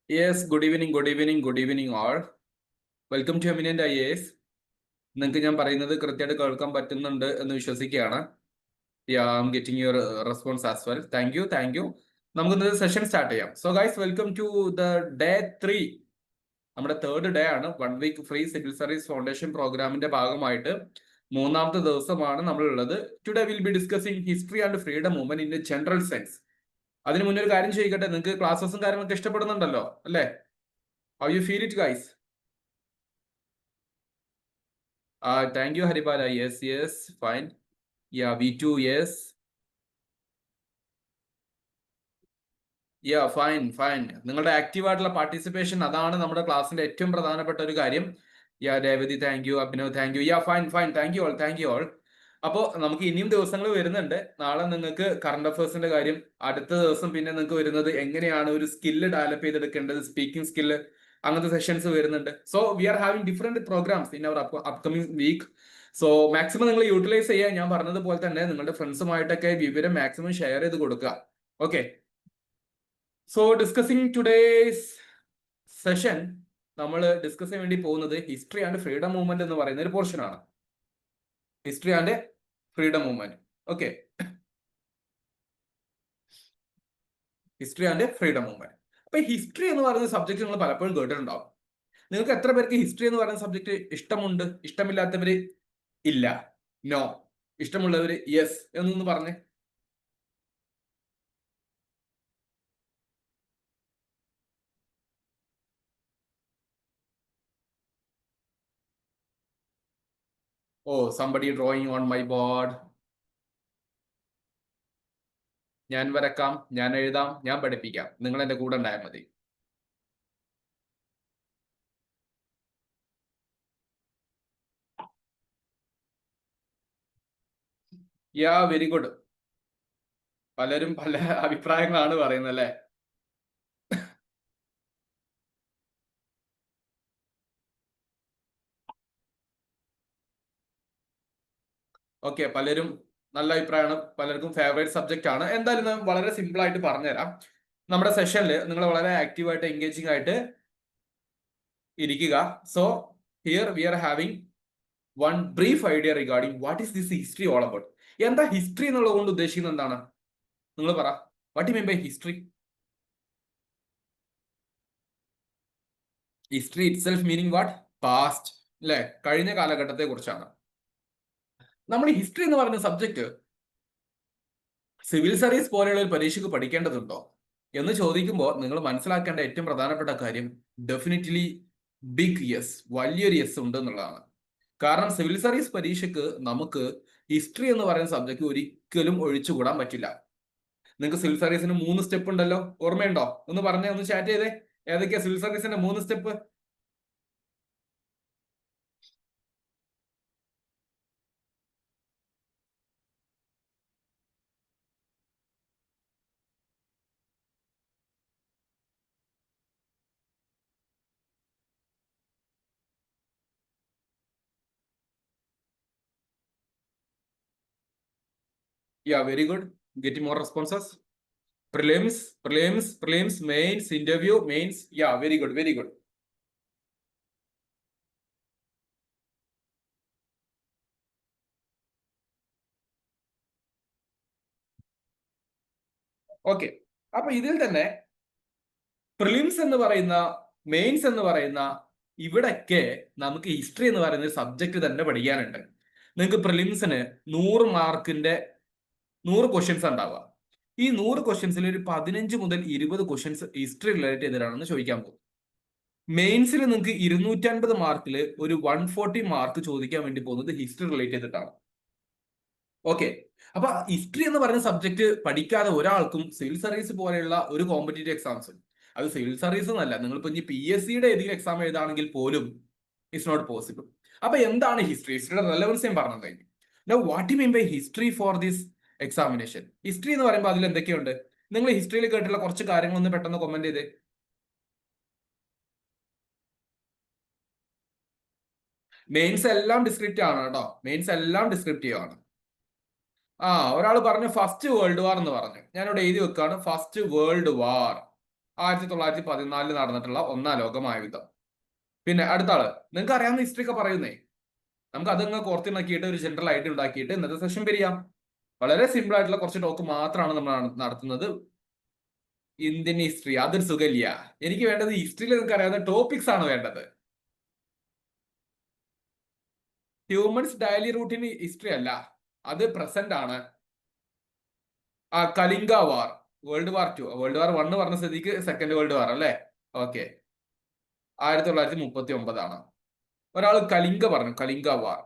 Yes, good evening, good evening, good evening all. Welcome to Eminent IAS. നിങ്ങൾക്ക് ഞാൻ പറയുന്നത് കൃത്യമായിട്ട് കേൾക്കാൻ പറ്റുന്നുണ്ട് എന്ന് വിശ്വസിക്കുകയാണ്. I am getting your response as well. Thank you. നമുക്ക് ഇന്നത്തെ സെഷൻ സ്റ്റാർട്ട് ചെയ്യാം. So guys, welcome to the day 3. നമ്മുടെ 3rd ഡേ ആണ്. 1 week free civil service foundation പ്രോഗ്രാമിന്റെ ഭാഗമായിട്ട് 3ാമത്തെ ദിവസമാണ് നമ്മളുള്ളത്. Today will be discussing history and freedom movement in a general sense. അതിന് മുന്നേ ഒരു കാര്യം ചോദിക്കട്ടെ, നിങ്ങൾക്ക് ക്ലാസ്സസും കാര്യങ്ങളൊക്കെ ഇഷ്ടപ്പെടുന്നുണ്ടല്ലോ അല്ലേ? How you feel it guys? Thank you, Haribala. Yes, fine. Yeah, V2, yes. Yeah, fine. നിങ്ങളുടെ ആക്റ്റീവ് ആയിട്ടുള്ള പാർട്ടിസിപ്പേഷൻ, അതാണ് നമ്മുടെ ക്ലാസ്സിന്റെ ഏറ്റവും പ്രധാനപ്പെട്ട ഒരു കാര്യം. Revathi, thank you. Abhinav, thank you. Fine. Thank you all. അപ്പോൾ നമുക്ക് ഇനിയും ദിവസങ്ങൾ വരുന്നുണ്ട്. നാളെ നിങ്ങൾക്ക് കറണ്ട് അഫയേഴ്സിന്റെ കാര്യം, അടുത്ത ദിവസം പിന്നെ നിങ്ങൾക്ക് വരുന്നത് എങ്ങനെയാണ് ഒരു സ്കില്ല് ഡെവലപ്പ് ചെയ്തെടുക്കേണ്ടത്, സ്പീക്കിംഗ് സ്കില്ല്, അങ്ങനത്തെ സെഷൻസ് വരുന്നുണ്ട്. So we are having different programmes in our upcoming week. So maximum നിങ്ങൾ യൂട്ടിലൈസ് ചെയ്യുക. ഞാൻ പറഞ്ഞതുപോലെ തന്നെ നിങ്ങളുടെ ഫ്രണ്ട്സുമായിട്ടൊക്കെ വിവരം മാക്സിമം ഷെയർ ചെയ്ത് കൊടുക്കുക. Okay, so discussing today's session, നമ്മൾ ഡിസ്കസ് ചെയ്യാൻ വേണ്ടി പോകുന്നത് ഹിസ്റ്ററി ആൻഡ് ഫ്രീഡം മൂവ്മെന്റ് എന്ന് പറയുന്ന ഒരു പോർഷൻ ആണ്. History and freedom movement. Okay, history and freedom movement. അപ്പൊ ഹിസ്റ്ററി എന്ന് പറയുന്ന സബ്ജക്ട് നിങ്ങൾ പലപ്പോഴും കേട്ടിട്ടുണ്ടാവും. നിങ്ങൾക്ക് എത്ര പേർക്ക് ഹിസ്റ്ററി എന്ന് പറയുന്ന സബ്ജക്ട് ഇഷ്ടമുണ്ട്? ഇഷ്ടമില്ലാത്തവര് ഇല്ല, നോ. ഇഷ്ടമുള്ളവര് യെസ് എന്നൊന്ന് പറഞ്ഞേ. Oh, somebody drawing on my board. ഞാൻ വരക്കാം, ഞാൻ എഴുതാം, ഞാൻ പഠിപ്പിക്കാം, നിങ്ങൾ എന്റെ കൂടെ ഉണ്ടായാൽ മതി. Very good. പലരും പല അഭിപ്രായങ്ങളാണ് പറയുന്നത് അല്ലേ? ഓക്കെ, പലരും നല്ല അഭിപ്രായമാണ്. പലർക്കും ഫേവറേറ്റ് സബ്ജക്റ്റ് ആണ്. എന്തായാലും ഞാൻ വളരെ സിമ്പിൾ ആയിട്ട് പറഞ്ഞുതരാം. നമ്മുടെ സെഷനിൽ നിങ്ങൾ വളരെ ആക്റ്റീവായിട്ട് എൻഗേജിംഗ് ആയിട്ട് ഇരിക്കുക. So here we are having one brief idea regarding what is this history all about. എന്താ ഹിസ്റ്ററി എന്നുള്ളത് കൊണ്ട് ഉദ്ദേശിക്കുന്നത് എന്താണ്? നിങ്ങൾ പറ. What you mean by history? History itself meaning what? Past, അല്ലെ? കഴിഞ്ഞ കാലഘട്ടത്തെ കുറിച്ചാണ്. നമ്മൾ ഹിസ്റ്ററി എന്ന് പറയുന്ന സബ്ജക്ട് സിവിൽ സർവീസ് പോലെയുള്ള ഒരു പരീക്ഷയ്ക്ക് പഠിക്കേണ്ടതുണ്ടോ എന്ന് ചോദിക്കുമ്പോൾ നിങ്ങൾ മനസ്സിലാക്കേണ്ട ഏറ്റവും പ്രധാനപ്പെട്ട കാര്യം ഡെഫിനറ്റ്ലി ബിഗ് യെസ്, വലിയൊരു യെസ് ഉണ്ട് എന്നുള്ളതാണ്. കാരണം സിവിൽ സർവീസ് പരീക്ഷയ്ക്ക് നമുക്ക് ഹിസ്റ്ററി എന്ന് പറയുന്ന സബ്ജക്ട് ഒരിക്കലും ഒഴിച്ചുകൂടാൻ പറ്റില്ല. നിങ്ങൾക്ക് സിവിൽ സർവീസിന് 3 സ്റ്റെപ്പ് ഉണ്ടല്ലോ, ഓർമ്മയുണ്ടോ? ഒന്ന് പറഞ്ഞേ, ഒന്ന് ചാറ്റ് ചെയ്തേ. ഏതൊക്കെയാ സിവിൽ സർവീസിന്റെ 3 step? Very good. Getting more responses. Prelims, mains, interview, mains. Very good. Okay, അപ്പൊ ഇതിൽ തന്നെ പ്രിലിംസ് എന്ന് പറയുന്ന, മെയിൻസ് എന്ന് പറയുന്ന ഇവിടൊക്കെ നമുക്ക് ഹിസ്റ്ററി എന്ന് പറയുന്ന ഒരു സബ്ജക്ട് തന്നെ പഠിക്കാനുണ്ട്. നിങ്ങൾക്ക് പ്രിലിംസിന് 100 മാർക്കിന്റെ 100 ക്വസ്റ്റ്യൻസ് ഉണ്ടാവുക. ഈ 100 ക്വസ്റ്റ്യൻസിൽ ഒരു 15 മുതൽ 20 ക്വസ്റ്റ്യൻസ് ഹിസ്റ്ററി റിലേറ്റ് ചെയ്തിട്ടാണെന്ന് ചോദിക്കാൻ പോകും. മെയിൻസിൽ നിങ്ങൾക്ക് 250 മാർക്കിൽ ഒരു 140 മാർക്ക് ചോദിക്കാൻ വേണ്ടി പോകുന്നത് ഹിസ്റ്ററി റിലേറ്റ് ചെയ്തിട്ടാണ്. ഓക്കെ, അപ്പൊ ഹിസ്റ്ററി എന്ന് പറയുന്ന സബ്ജക്ട് പഠിക്കാതെ ഒരാൾക്കും സിവിൽ സർവീസ് പോലെയുള്ള ഒരു കോമ്പറ്റേറ്റീവ് എക്സാംസ്, അത് സിവിൽ സർവീസ് എന്നല്ല, നിങ്ങളിപ്പോ ഇനി PSCയുടെ ഏതെങ്കിലും എക്സാം എഴുതാണെങ്കിൽ പോലും ഇറ്റ്സ് നോട്ട് പോസിബിൾ. അപ്പൊ എന്താണ് ഹിസ്റ്ററി? ഹിസ്റ്ററിയുടെ റെലവൻസ് ഞാൻ പറഞ്ഞത് കഴിഞ്ഞു. Now what you mean by history for this examination? History എന്ന് പറയുമ്പോൾ അതിൽ എന്തൊക്കെയുണ്ട്? നിങ്ങൾ ഹിസ്റ്ററിയിൽ കേട്ടിട്ടുള്ള കുറച്ച് കാര്യങ്ങൾ ഒന്ന് പെട്ടെന്ന് കമന്റ് ചെയ്തേ. മെയിൻസ് എല്ലാം ഡിസ്ക്രിപ്റ്റീവ് ആണ് കേട്ടോ. മെയിൻസ് എല്ലാം ഡിസ്ക്രിപ്റ്റീവ് ആണ്. ഒരാൾ പറഞ്ഞു ഫസ്റ്റ് വേൾഡ് വാർ എന്ന് പറഞ്ഞു. ഞാനിവിടെ എഴുതി വെക്കാണ് ഫസ്റ്റ് വേൾഡ് വാർ. 1914 നടന്നിട്ടുള്ള ഒന്നാം ലോക മഹായുദ്ധം. പിന്നെ അടുത്ത ആള്, നിങ്ങൾക്ക് അറിയാവുന്ന ഹിസ്റ്ററി ഒക്കെ പറയുന്നേ, നമുക്ക് അതങ്ങ് കോർത്തിണക്കിയിട്ട് ഒരു ജനറൽ ഐഡിയ ഉണ്ടാക്കിയിട്ട് ഇന്നത്തെ സെഷൻ പിരിയാം. വളരെ സിമ്പിൾ ആയിട്ടുള്ള കുറച്ച് ടോക്ക് മാത്രമാണ് നമ്മൾ നടത്തുന്നത്. ഇന്ത്യൻ ഹിസ്റ്ററി അതൊരു സുഖമില്ല. എനിക്ക് വേണ്ടത് ഹിസ്റ്ററിയിൽ നിങ്ങൾക്ക് അറിയാവുന്ന ടോപ്പിക്സ് ആണ് വേണ്ടത്. ഹ്യൂമൻസ് ഡെയിലി റൂട്ടീൻ ഹിസ്റ്ററി അല്ല, അത് പ്രസന്റ് ആണ്. കലിംഗ വാർ, വേൾഡ് വാർ 2, വേൾഡ് വാർ 1 പറഞ്ഞ സ്ഥിതിക്ക് സെക്കൻഡ് വേൾഡ് വാർ അല്ലേ? ഓക്കെ, 1939 ഒരാൾ കലിംഗ പറഞ്ഞു, കലിംഗ വാർ,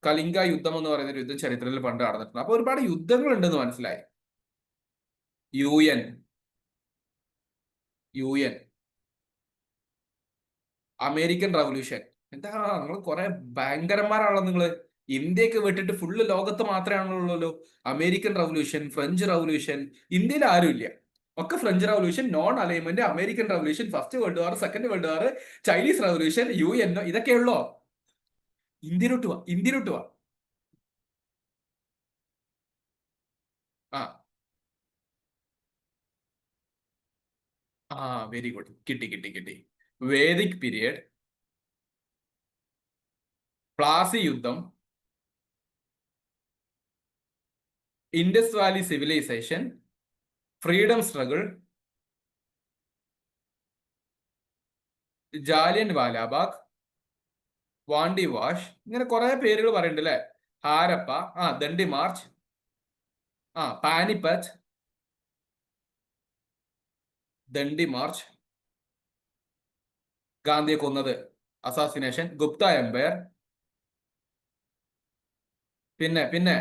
കലിംഗ യുദ്ധം എന്ന് പറയുന്ന ഒരു യുദ്ധം ചരിത്രത്തിൽ പണ്ട് നടന്നിട്ടുണ്ട്. അപ്പൊ ഒരുപാട് യുദ്ധങ്ങൾ ഉണ്ടെന്ന് മനസ്സിലായി. U N, American revolution. എന്താ നിങ്ങൾ കുറെ ഭയങ്കരന്മാരാണല്ലോ നിങ്ങള്. ഇന്ത്യക്ക് വിട്ടിട്ട് ഫുള്ള് ലോകത്ത് മാത്രമേ ഉള്ളൂ. American revolution, French revolution. ഇന്ത്യയിൽ ആരും ഇല്ല, ഒക്കെ French revolution, non alignment, American revolution, first world war, second world war, Chinese revolution, UN, ഇതൊക്കെയുള്ളോ? ഇന്ത്യയിലോട്ട് വാ. ആ ആ വെരി ഗുഡ്, കിട്ടി. വേദിക് പീരിയഡ്, പ്ലാസി യുദ്ധം, Indus valley civilisation, freedom struggle, Jallian Walabagh, Wandiwash, ഇങ്ങനെ കുറെ പേരുകൾ പറയുന്നുണ്ട് അല്ലെ. ഹാരപ്പ, ദണ്ഡി മാർച്ച്, പാനിപ്പത്ത്, ദണ്ഡി മാർച്ച്, ഗാന്ധിയെ കൊന്നത്, അസാസിനേഷൻ, ഗുപ്ത എംപയർ. പിന്നെ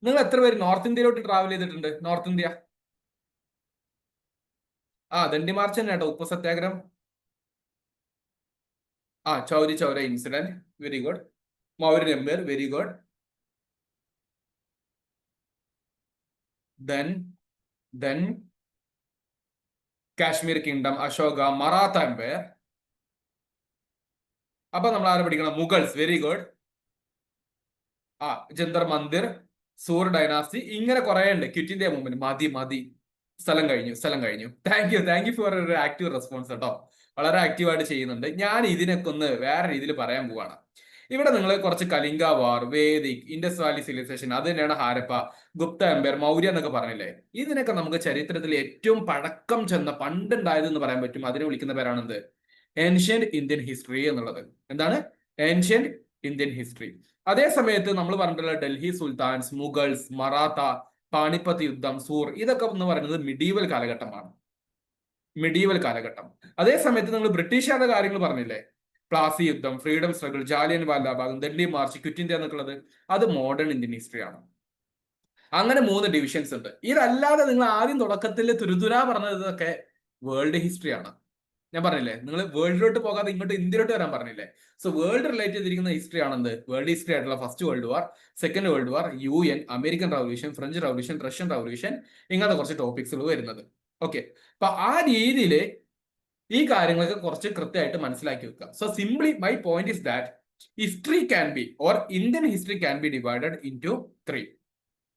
നിങ്ങൾ എത്ര പേര് നോർത്ത് ഇന്ത്യയിലോട്ട് ട്രാവൽ ചെയ്തിട്ടുണ്ട്? North India. ദണ്ഡി മാർച്ച് തന്നെ കേട്ടോ, ഉപ്പ് സത്യാഗ്രഹം. Chauri Chaura incident, very good. Mauryan empire, very good. Then Kashmir kingdom, Ashoka, Maratha empire. അപ്പൊ നമ്മൾ ആരെ പഠിക്കണം? Mughals, very good. Jantar Mandir, Sur dynasty, ഇങ്ങനെ കുറെ ഉണ്ട്. ക്വിറ്റ് ഇന്ത്യ മൂവ്മെന്റ്, മതി. സ്ഥലം കഴിഞ്ഞു. താങ്ക് യു ഫോർ ഒരു ആക്റ്റീവ് റെസ്പോൺസ് കേട്ടോ. വളരെ ആക്റ്റീവായിട്ട് ചെയ്യുന്നുണ്ട്. ഞാൻ ഇതിനൊക്കെ ഒന്ന് വേറെ രീതിയിൽ പറയാൻ പോവാണ്. ഇവിടെ നിങ്ങൾ കുറച്ച് കലിംഗ വാർ, വേദിക്, ഇൻഡസ് വാലി സിവിലൈസേഷൻ, അത് തന്നെയാണ് ഹാരപ്പ, ഗുപ്ത എംപയർ, മൗര്യ എന്നൊക്കെ പറഞ്ഞില്ലേ. ഇതിനൊക്കെ നമുക്ക് ചരിത്രത്തിൽ ഏറ്റവും പഴക്കം ചെന്ന പണ്ടുണ്ടായത് എന്ന് പറയാൻ പറ്റും. അതിനെ വിളിക്കുന്ന പേരാണെന്ത്? ഏൻഷ്യന്റ് ഇന്ത്യൻ ഹിസ്റ്ററി എന്നുള്ളത്. എന്താണ്? Ancient Indian history. അതേ സമയത്ത് നമ്മൾ പറഞ്ഞിട്ടുള്ള ഡൽഹി സുൽത്താൻസ്, മുഗൾസ്, മറാത്ത, പാണിപ്പത്ത് യുദ്ധം, സൂർ, ഇതൊക്കെ എന്ന് പറയുന്നത് മിഡീവൽ കാലഘട്ടമാണ്. മിഡീവൽ കാലഘട്ടം. അതേ സമയത്ത് നിങ്ങൾ ബ്രിട്ടീഷുകാരുടെ കാര്യങ്ങൾ പറഞ്ഞില്ലേ, പ്ലാസി യുദ്ധം, freedom struggle, Jallian Walabagh, Dandi march, quit India എന്നൊക്കെ ഉള്ളത്, അത് മോഡേൺ ഇന്ത്യൻ ഹിസ്റ്ററി ആണ്. അങ്ങനെ 3 ഡിവിഷൻസ് ഉണ്ട്. ഇതല്ലാതെ നിങ്ങൾ ആദ്യം തുടക്കത്തിൽ തുരുതുരാ പറഞ്ഞതൊക്കെ വേൾഡ് ഹിസ്റ്ററി ആണ്. ഞാൻ പറഞ്ഞില്ലേ, നിങ്ങൾ വേൾഡിലോട്ട് പോകാതെ ഇങ്ങോട്ട് ഇന്ത്യയിലോട്ട് വരാൻ പറഞ്ഞില്ലേ. സോ വേൾഡ് റിലേറ്റ് ചെയ്തിരിക്കുന്ന ഹിസ്റ്ററി ആണെന്ത്? വേൾഡ് ഹിസ്റ്ററി ആയിട്ടുള്ള first world war, second world വാർ, UN, American revolution, French revolution, Russian revolution, ഇങ്ങനത്തെ കുറച്ച് ടോപ്പിക്സുകൾ വരുന്നത്. ഓക്കെ, അപ്പൊ ആ രീതിയിൽ ഈ കാര്യങ്ങളൊക്കെ കുറച്ച് കൃത്യമായിട്ട് മനസ്സിലാക്കി വെക്കുക. So simply my point is that history can be, or Indian history can be divided into 3: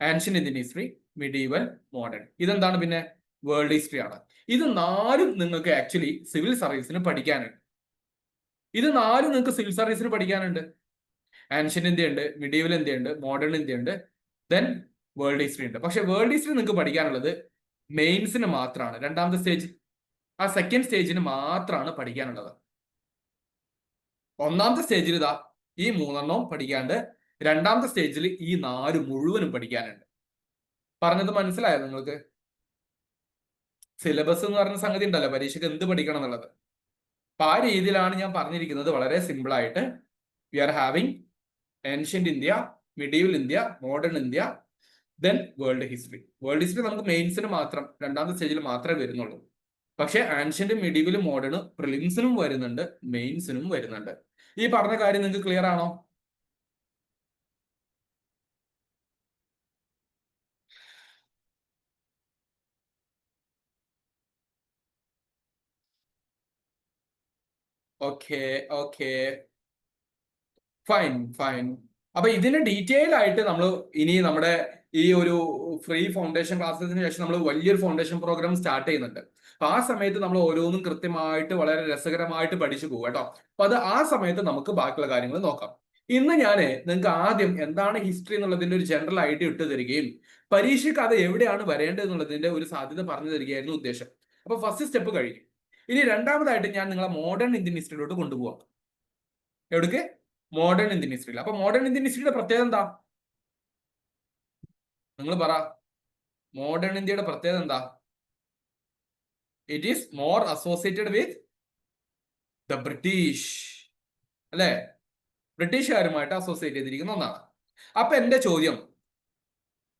ancient Indian history, medieval, modern. ഇതെന്താണ് പിന്നെ? വേൾഡ് ഹിസ്റ്ററി ആണ്. ഇത് 4ഉം നിങ്ങൾക്ക് ആക്ച്വലി സിവിൽ സർവീസിന് പഠിക്കാനുണ്ട്. ആൻഷ്യന്റ് ഇന്ത്യ ഉണ്ട്, മിഡീവൽ ഇന്ത്യ ഉണ്ട്, മോഡേൺ ഇന്ത്യ ഉണ്ട്, ദെൻ വേൾഡ് ഹിസ്റ്ററി ഉണ്ട്. പക്ഷെ വേൾഡ് ഹിസ്റ്ററി നിങ്ങൾക്ക് പഠിക്കാനുള്ളത് മെയിൻസിന് മാത്രമാണ്. രണ്ടാമത്തെ സ്റ്റേജ്, സെക്കൻഡ് സ്റ്റേജിന് മാത്രമാണ് പഠിക്കാനുള്ളത്. ഒന്നാമത്തെ സ്റ്റേജിൽ ഇതാ ഈ 3എണ്ണം പഠിക്കാണ്ട്, രണ്ടാമത്തെ സ്റ്റേജിൽ ഈ 4 മുഴുവനും പഠിക്കാനുണ്ട്. പറഞ്ഞത് മനസ്സിലായോ നിങ്ങൾക്ക്? സിലബസ് എന്ന് പറഞ്ഞ സംഗതി ഉണ്ടല്ലോ, പരീക്ഷയ്ക്ക് എന്ത് പഠിക്കണം എന്നുള്ളത്. അപ്പൊ ആ രീതിയിലാണ് ഞാൻ പറഞ്ഞിരിക്കുന്നത്. വളരെ സിമ്പിൾ ആയിട്ട് we are having ancient India, medieval India, modern India, then world history. World history നമുക്ക് മെയിൻസിന് മാത്രം, രണ്ടാമത്തെ സ്റ്റേജിൽ മാത്രമേ വരുന്നുള്ളൂ. പക്ഷെ ആൻഷ്യന്റും മിഡീവലും മോഡേണും പ്രിലിംസിനും വരുന്നുണ്ട്, മെയിൻസിനും വരുന്നുണ്ട്. ഈ പറഞ്ഞ കാര്യം നിങ്ങൾക്ക് ക്ലിയർ ആണോ? Okay, fine. അപ്പൊ ഇതിന് ഡീറ്റെയിൽ ആയിട്ട് നമ്മൾ ഇനി നമ്മുടെ ഈ ഒരു ഫ്രീ ഫൗണ്ടേഷൻ ക്ലാസ്സിന് ശേഷം നമ്മൾ വലിയൊരു ഫൗണ്ടേഷൻ പ്രോഗ്രാം സ്റ്റാർട്ട് ചെയ്യുന്നുണ്ട്. അപ്പൊ ആ സമയത്ത് നമ്മൾ ഓരോന്നും കൃത്യമായിട്ട് വളരെ രസകരമായിട്ട് പഠിച്ചു പോകും കേട്ടോ. അപ്പൊ അത് ആ സമയത്ത് നമുക്ക് ബാക്കിയുള്ള കാര്യങ്ങൾ നോക്കാം. ഇന്ന് ഞാൻ നിങ്ങൾക്ക് ആദ്യം എന്താണ് ഹിസ്റ്ററി എന്നുള്ളതിന്റെ ഒരു ജനറൽ ഐഡിയ ഇട്ട് തരികയും പരീക്ഷയ്ക്ക് അത് എവിടെയാണ് വരേണ്ടത് എന്നുള്ളതിന്റെ ഒരു സാധ്യത പറഞ്ഞു തരികയായിരുന്നു ഉദ്ദേശം. അപ്പൊ ഫസ്റ്റ് സ്റ്റെപ്പ് കഴിഞ്ഞു. ഇനി രണ്ടാമതായിട്ട് ഞാൻ നിങ്ങളെ മോഡേൺ ഇന്ത്യൻ ഹിസ്റ്ററിയിലോട്ട് കൊണ്ടുപോകാം. എവിടേക്ക്? മോഡേൺ ഇന്ത്യൻ ഹിസ്റ്ററിയിൽ. അപ്പൊ മോഡേൺ ഇന്ത്യൻ ഹിസ്റ്ററിയുടെ പ്രത്യേകത എന്താ? നിങ്ങൾ പറ. മോഡേൺ ഇന്ത്യയുടെ പ്രത്യേകത എന്താ? It is more associated with the British, അല്ലെ? ബ്രിട്ടീഷുകാരുമായിട്ട് അസോസിയേറ്റ് ചെയ്തിരിക്കുന്ന ഒന്നാണ്. അപ്പൊ എന്റെ ചോദ്യം,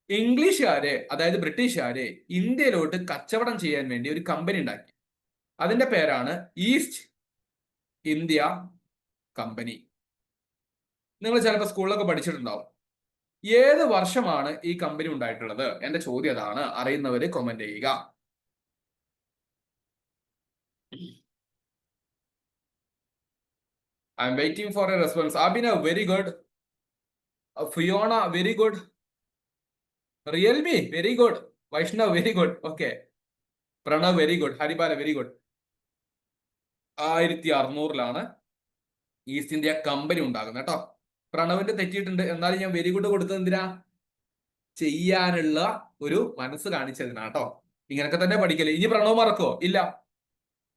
ഇംഗ്ലീഷുകാര് അതായത് ബ്രിട്ടീഷുകാര് ഇന്ത്യയിലോട്ട് കച്ചവടം ചെയ്യാൻ വേണ്ടി ഒരു കമ്പനി ഉണ്ടാക്കി. അതിന്റെ പേരാണ് ഈസ്റ്റ് ഇന്ത്യ കമ്പനി. നിങ്ങൾ ചിലപ്പോൾ സ്കൂളിലൊക്കെ പഠിച്ചിട്ടുണ്ടാവും. ഏത് വർഷമാണ് ഈ കമ്പനി ഉണ്ടായിട്ടുള്ളത്? എന്റെ ചോദ്യം അതാണ്. അറിയുന്നവര് കമന്റ് ചെയ്യുക. I'm waiting for a response. Abhinav very good. Fiona very good. Realme very good. Vaishnav very good. Okay. Pranav very good. Haribala very good. 1600 East India Company ഉണ്ടാകുന്നത് കേട്ടോ. പ്രണവിന്റെ തെറ്റിയിട്ടുണ്ട്, എന്നാലും ഞാൻ വെരി ഗുഡ് കൊടുത്തത് എന്തിനാ? ചെയ്യാനുള്ള ഒരു മനസ്സ് കാണിച്ചതിനാ കേട്ടോ. ഇങ്ങനൊക്കെ തന്നെ പഠിക്കല്. ഇനി പ്രണവ് മറക്കോ? ഇല്ല.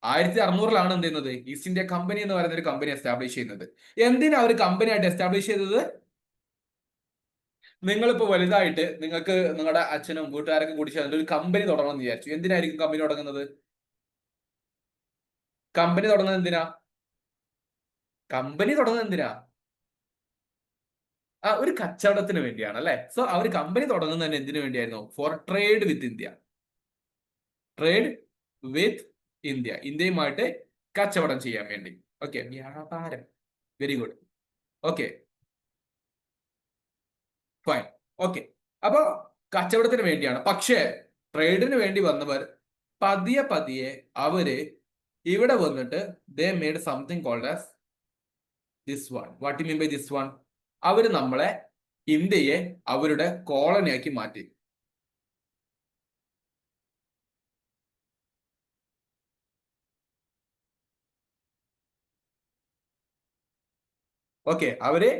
1600 എന്ത് ചെയ്യുന്നത്? ഈസ്റ്റ് ഇന്ത്യ കമ്പനി എന്ന് പറയുന്ന ഒരു കമ്പനി എസ്റ്റാബ്ലിഷ് ചെയ്യുന്നത്. എന്തിനാ ഒരു കമ്പനി ആയിട്ട് എസ്റ്റാബ്ലിഷ് ചെയ്തത്? നിങ്ങളിപ്പോ വലുതായിട്ട് നിങ്ങൾക്ക് നിങ്ങളുടെ അച്ഛനും വീട്ടുകാരൊക്കെ കൂടി ചേർന്നിട്ട് ഒരു കമ്പനി തുടങ്ങണം എന്ന് വിചാരിച്ചു. എന്തിനായിരിക്കും കമ്പനി തുടങ്ങുന്നത്? കമ്പനി തുടങ്ങുന്നത് എന്തിനാ? കമ്പനി തുടങ്ങുന്നത് എന്തിനാ? ഒരു കച്ചവടത്തിന് വേണ്ടിയാണ്, അല്ലെ? സോ അവർ കമ്പനി തുടങ്ങുന്നത് തന്നെ എന്തിനു വേണ്ടിയായിരുന്നു? For trade with India. Trade with India. ഇന്ത്യയുമായിട്ട് കച്ചവടം ചെയ്യാൻ വേണ്ടി. ഓക്കെ. വ്യാപാരം. Very good. Okay, fine. Okay. അപ്പൊ കച്ചവടത്തിന് വേണ്ടിയാണ്. പക്ഷേ ട്രേഡിന് വേണ്ടി വന്നവർ പതിയെ പതിയെ അവര് ഇവിടെ വന്നിട്ട് they made something called as this one. What you mean by this one? അവര് നമ്മളെ ഇന്ത്യയെ അവരുടെ കോളനിയാക്കി മാറ്റി. ഓക്കെ. അവര്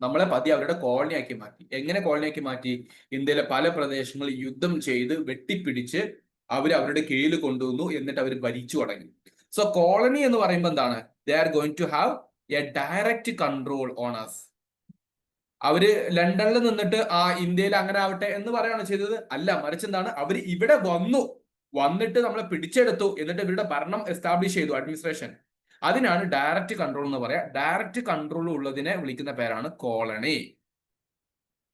നമ്മളെ പതി അവരുടെ കോളനിയാക്കി മാറ്റി. എങ്ങനെ കോളനിയാക്കി മാറ്റി? ഇന്ത്യയിലെ പല പ്രദേശങ്ങളിൽ യുദ്ധം ചെയ്ത് വെട്ടിപ്പിടിച്ച് അവർ അവരുടെ കീഴിൽ കൊണ്ടുവന്നു. എന്നിട്ട് അവർ ഭരിച്ചു തുടങ്ങി. സോ കോളനി എന്ന് പറയുമ്പോൾ എന്താണ്? They are going to have a direct control on us. അവര് ലണ്ടനിൽ നിന്നിട്ട് ഇന്ത്യയിൽ അങ്ങനെ ആവട്ടെ എന്ന് പറയാണ് ചെയ്തത്? അല്ല, മറിച്ച് എന്താണ്? അവര് ഇവിടെ വന്നിട്ട് നമ്മളെ പിടിച്ചെടുത്തു. എന്നിട്ട് ഇവരുടെ ഭരണം എസ്റ്റാബ്ലിഷ് ചെയ്തു, അഡ്മിനിസ്ട്രേഷൻ. അതിനാണ് ഡയറക്റ്റ് കൺട്രോൾ എന്ന് പറയാ. ഡയറക്റ്റ് കൺട്രോൾ ഉള്ളതിനെ വിളിക്കുന്ന പേരാണ് കോളനി.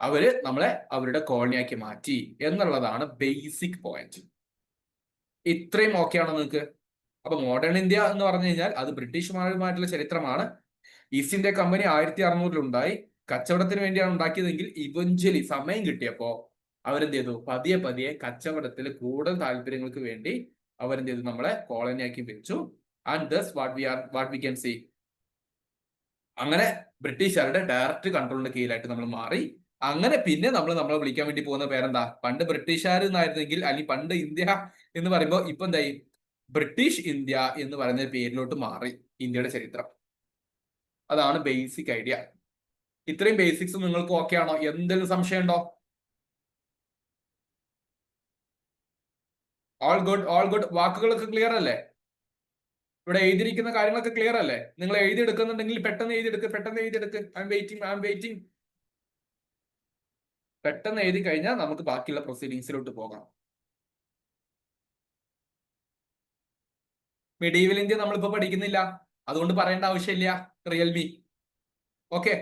അവര് നമ്മളെ അവരുടെ കോളനിയാക്കി മാറ്റി എന്നുള്ളതാണ് ബേസിക് പോയിന്റ്. ഇത്രയും ഓക്കെ ആണോ നിങ്ങൾക്ക്? അപ്പൊ മോഡേൺ ഇന്ത്യ എന്ന് പറഞ്ഞു കഴിഞ്ഞാൽ അത് ബ്രിട്ടീഷുമാരുമായിട്ടുള്ള ചരിത്രമാണ്. ഈസ്റ്റ് ഇന്ത്യ കമ്പനി 1600 ഉണ്ടായി. കച്ചവടത്തിന് വേണ്ടിയാണ് ഉണ്ടാക്കിയതെങ്കിൽ ഇവഞ്ച്വലി സമയം കിട്ടിയപ്പോ അവരെന്ത് ചെയ്തു? പതിയെ പതിയെ കച്ചവടത്തിൽ കൂടുതൽ താല്പര്യങ്ങൾക്ക് വേണ്ടി അവരെന്ത് ചെയ്തു? നമ്മളെ കോളനിയാക്കി വെച്ചു. And thus what we can see, അങ്ങനെ ബ്രിട്ടീഷുകാരുടെ ഡയറക്റ്റ് കൺട്രോളിന്റെ കീഴിലായിട്ട് നമ്മൾ മാറി. അങ്ങനെ പിന്നെ നമ്മളെ വിളിക്കാൻ വേണ്ടി പോകുന്ന പേരെന്താ? പണ്ട് ബ്രിട്ടീഷുകാർ എന്നായിരുന്നെങ്കിൽ, അല്ലെങ്കിൽ പണ്ട് ഇന്ത്യ എന്ന് പറയുമ്പോൾ ഇപ്പൊ എന്തായി? ബ്രിട്ടീഷ് ഇന്ത്യ എന്ന് പറയുന്ന പേരിലോട്ട് മാറി ഇന്ത്യയുടെ ചരിത്രം. അതാണ് ബേസിക് ഐഡിയ. ഇത്രയും ബേസിക്സ് നിങ്ങൾക്ക് ഓക്കെ ആണോ? എന്തെങ്കിലും സംശയം ഉണ്ടോ? All good, all good. വാക്കുകളൊക്കെ ക്ലിയർ അല്ലേ? ഇവിടെ എഴുതിയിരിക്കുന്ന കാര്യങ്ങളൊക്കെ ക്ലിയർ അല്ലേ? നിങ്ങൾ എഴുതിയെടുക്കുന്നുണ്ടെങ്കിൽ പെട്ടെന്ന് എഴുതിയെടുക്ക്, പെട്ടെന്ന് എഴുതിയെടുക്ക്. I'm waiting, I'm waiting. പെട്ടെന്ന് എഴുതി കഴിഞ്ഞാൽ നമുക്ക് ബാക്കിയുള്ള പ്രൊസീഡിങ്സിലോട്ട് പോകാം. മിഡീവൽ ഇന്ത്യ നമ്മളിപ്പോ പഠിക്കുന്നില്ല, അതുകൊണ്ട് പറയേണ്ട ആവശ്യമില്ല. റിയൽമി. ഓക്കെ.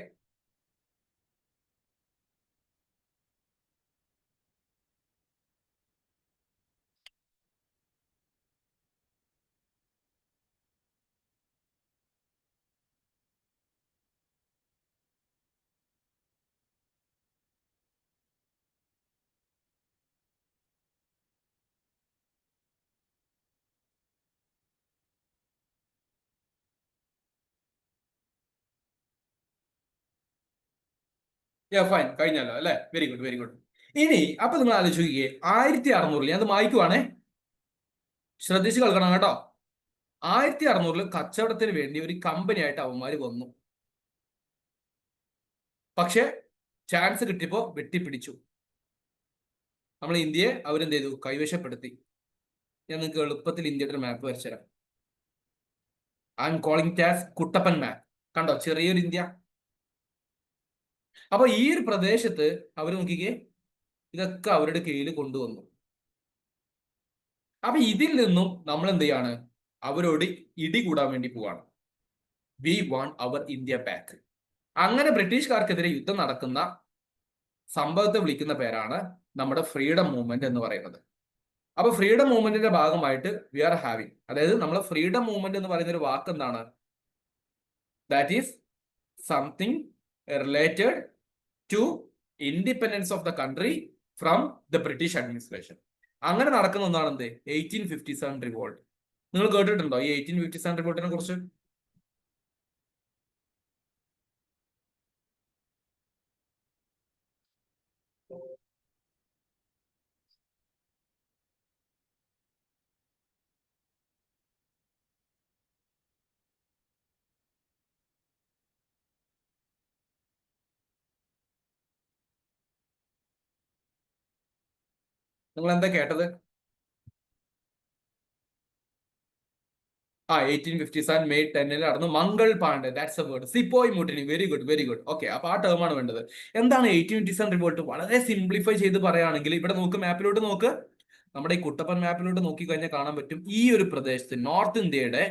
ഫൈൻ, കഴിഞ്ഞല്ലോ അല്ലെ? Very good, very good. ഇനി അപ്പൊ നിങ്ങൾ ആലോചിക്കുകയെ 1600 ഞാൻ അത് മായ്ക്കുവാണേ, ശ്രദ്ധിച്ച് കേൾക്കണം കേട്ടോ. 1600 കച്ചവടത്തിന് വേണ്ടി ഒരു കമ്പനി ആയിട്ട് അവന്മാര് വന്നു. പക്ഷെ ചാൻസ് കിട്ടിയപ്പോ വെട്ടിപ്പിടിച്ചു. നമ്മൾ ഇന്ത്യയെ അവരെന്ത് ചെയ്തു? കൈവശപ്പെടുത്തി. ഞാൻ നിങ്ങൾക്ക് എളുപ്പത്തിൽ ഇന്ത്യയുടെ ഒരു മാപ്പ് വരച്ചുതരാം. I'm calling it as Kuttappan map. കണ്ടോ ചെറിയൊരു ഇന്ത്യ? അപ്പൊ ഈ ഒരു പ്രദേശത്ത് അവർ നോക്കിക്കേ, ഇതൊക്കെ അവരുടെ കീഴിൽ കൊണ്ടുവന്നു. അപ്പൊ ഇതിൽ നിന്നും നമ്മൾ എന്ത് ചെയ്യാണ്? അവരോട് ഇടി കൂടാൻ വേണ്ടി പോവാണ്. We want our India back. അങ്ങനെ ബ്രിട്ടീഷുകാർക്കെതിരെ യുദ്ധം നടക്കുന്ന സംഭവത്തെ വിളിക്കുന്ന പേരാണ് നമ്മുടെ ഫ്രീഡം മൂവ്മെന്റ് എന്ന് പറയുന്നത്. അപ്പൊ ഫ്രീഡം മൂവ്മെന്റിന്റെ ഭാഗമായിട്ട് വി ആർ ഹാവിങ്, അതായത് നമ്മൾ ഫ്രീഡം മൂവ്മെന്റ് എന്ന് പറയുന്ന ഒരു വാക്ക് എന്താണ്? That is something related to independence of the country from the British administration. അങ്ങനെ നടക്കുന്ന ഒന്നാണ് എന്ത്? 1857 റിവോൾട്ട്. നിങ്ങൾ കേട്ടിട്ടുണ്ടോ ഈ 1857 റിവോൾട്ടിനെ കുറിച്ച്? നിങ്ങൾ എന്താ കേട്ടത്? 1857 മെയ് 10 നടന്നു. Mangal Pandey, that's a word. Sepoy mutiny. Very good, very good. Okay, അപ്പൊ ആ ടേം ആണ് വേണ്ടത്. എന്താണ് 1857 റിവോൾട്ട്? വളരെ സിംപ്ലിഫൈ ചെയ്ത് പറയുകയാണെങ്കിൽ ഇവിടെ നോക്ക്, മാപ്പിലോട്ട് നോക്ക്. നമ്മുടെ ഈ കുട്ടപ്പൻ മാപ്പിലോട്ട് നോക്കി കഴിഞ്ഞാൽ കാണാൻ പറ്റും, ഈ ഒരു പ്രദേശത്ത്, നോർത്ത് ഇന്ത്യയുടെ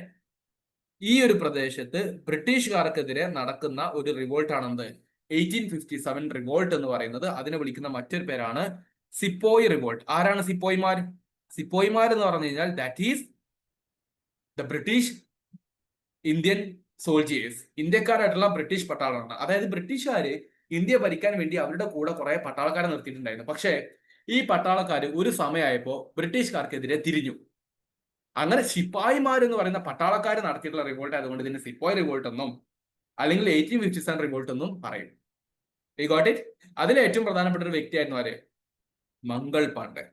ഈ ഒരു പ്രദേശത്ത് ബ്രിട്ടീഷുകാർക്കെതിരെ നടക്കുന്ന ഒരു റിവോൾട്ട് ആണെന്ത്? 1857 റിവോൾട്ട് എന്ന് പറയുന്നത്. അതിനെ വിളിക്കുന്ന മറ്റൊരു പേരാണ് സിപ്പോയ് റിവോൾട്ട്. ആരാണ് സിപ്പോയ്മാർ? സിപ്പോയ്മാർ എന്ന് പറഞ്ഞു കഴിഞ്ഞാൽ that is the British Indian soldiers. ഇന്ത്യക്കാരായിട്ടുള്ള ബ്രിട്ടീഷ് പട്ടാളമാണ്. അതായത് ബ്രിട്ടീഷുകാര് ഇന്ത്യ ഭരിക്കാൻ വേണ്ടി അവരുടെ കൂടെ കുറെ പട്ടാളക്കാരെ നിർത്തിയിട്ടുണ്ടായിരുന്നു. പക്ഷേ ഈ പട്ടാളക്കാർ ഒരു സമയമായപ്പോ ബ്രിട്ടീഷുകാർക്കെതിരെ തിരിഞ്ഞു. അങ്ങനെ ശിപ്പായിമാർ എന്ന് പറയുന്ന പട്ടാളക്കാർ നടത്തിയിട്ടുള്ള റിവോൾട്ട് ആയതുകൊണ്ട് ഇതിന് സിപ്പോയ് റിവോൾട്ട് എന്നും അല്ലെങ്കിൽ 1857 റിവോൾട്ട് എന്നും പറയും. You got it? അതിൽ ഏറ്റവും പ്രധാനപ്പെട്ട ഒരു വ്യക്തിയായിരുന്നു ആര്? മംഗൾ പാണ്ഡെ.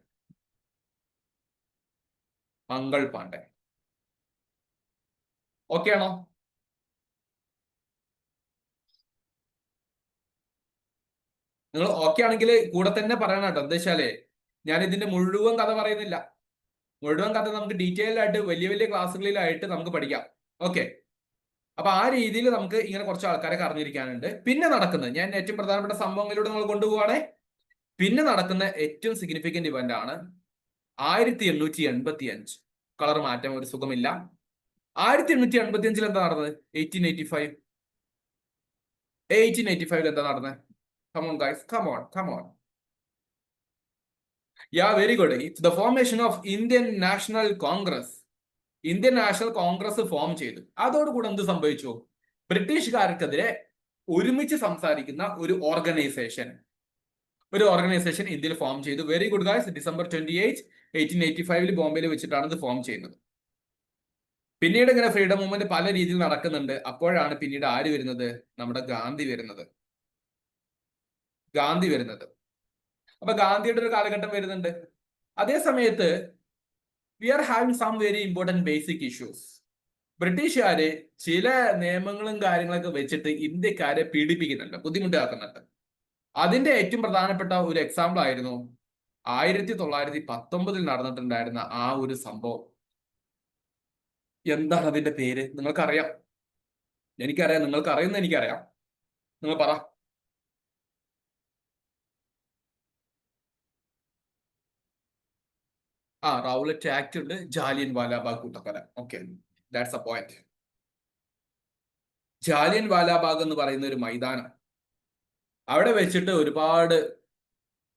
മംഗൾ പാണ്ഡെ. ഓക്കെ ആണോ? നിങ്ങൾ ഓക്കെ ആണെങ്കിൽ കൂടെ തന്നെ പറയണം കേട്ടോ. എന്താ വെച്ചാലേ ഞാൻ ഇതിന്റെ മുഴുവൻ കഥ പറയുന്നില്ല. മുഴുവൻ കഥ നമുക്ക് ഡീറ്റെയിൽ ആയിട്ട് വലിയ വലിയ ക്ലാസ്സുകളിലായിട്ട് നമുക്ക് പഠിക്കാം. ഓക്കെ, അപ്പൊ ആ രീതിയിൽ നമുക്ക് ഇങ്ങനെ കുറച്ച് ആൾക്കാരെ അറിഞ്ഞിരിക്കാനുണ്ട്. പിന്നെ നടക്കുന്നത്, ഞാൻ ഏറ്റവും പ്രധാനപ്പെട്ട സംഭവങ്ങളിലൂടെ നമ്മൾ കൊണ്ടുപോവാണേ. പിന്നെ നടക്കുന്ന ഏറ്റവും സിഗ്നിഫിക്കന്റ് ഇവന്റ് ആണ് 1885. കളർ മാറ്റം ഒരു സുഖമില്ല. 1885 എന്താ നടന്നത്? 1885 എന്താ നടന്നത്? Come on guys, come on come on. Yeah, very good. It's the formation of Indian National Congress. Indian National Congress form ചെയ്തു. അതോടുകൂടെ എന്ത് സംഭവിച്ചു? ബ്രിട്ടീഷുകാർക്കെതിരെ ഒരുമിച്ച് സംസാരിക്കുന്ന ഒരു ഓർഗനൈസേഷൻ ഇന്ത്യയിൽ ഫോം ചെയ്തു. Very good guys. December 28, 1885 ബോംബെയിൽ വെച്ചിട്ടാണ് ഇത് ഫോം ചെയ്യുന്നത്. പിന്നീട് ഇങ്ങനെ ഫ്രീഡം മൂവ്മെന്റ് പല രീതിയിൽ നടക്കുന്നുണ്ട്. അപ്പോഴാണ് പിന്നീട് ആര് വരുന്നത്? നമ്മുടെ ഗാന്ധി വരുന്നത്. അപ്പൊ ഗാന്ധിയുടെ ഒരു കാലഘട്ടം വരുന്നുണ്ട്. അതേ സമയത്ത് we are having some very important basic issues. ബ്രിട്ടീഷുകാര് ചില നിയമങ്ങളും കാര്യങ്ങളൊക്കെ വെച്ചിട്ട് ഇന്ത്യക്കാരെ പീഡിപ്പിക്കുന്നുണ്ട്, ബുദ്ധിമുട്ടാക്കുന്നുണ്ട്. അതിന്റെ ഏറ്റവും പ്രധാനപ്പെട്ട ഒരു എക്സാമ്പിൾ ആയിരുന്നു 1919 നടന്നിട്ടുണ്ടായിരുന്ന ആ ഒരു സംഭവം. എന്താണ് അതിന്റെ പേര്? നിങ്ങൾക്കറിയാം, എനിക്കറിയാം, നിങ്ങൾക്ക് അറിയുന്ന എനിക്കറിയാം. നിങ്ങൾ പറ. റൗലറ്റ് ആക്ട് ഉണ്ട്, ജാലിയൻ വാലാബാഗ് കൂട്ടക്കൊല. Okay, that's a point. Jallian Walabagh എന്ന് പറയുന്ന ഒരു മൈതാനം, അവിടെ വെച്ചിട്ട് ഒരുപാട്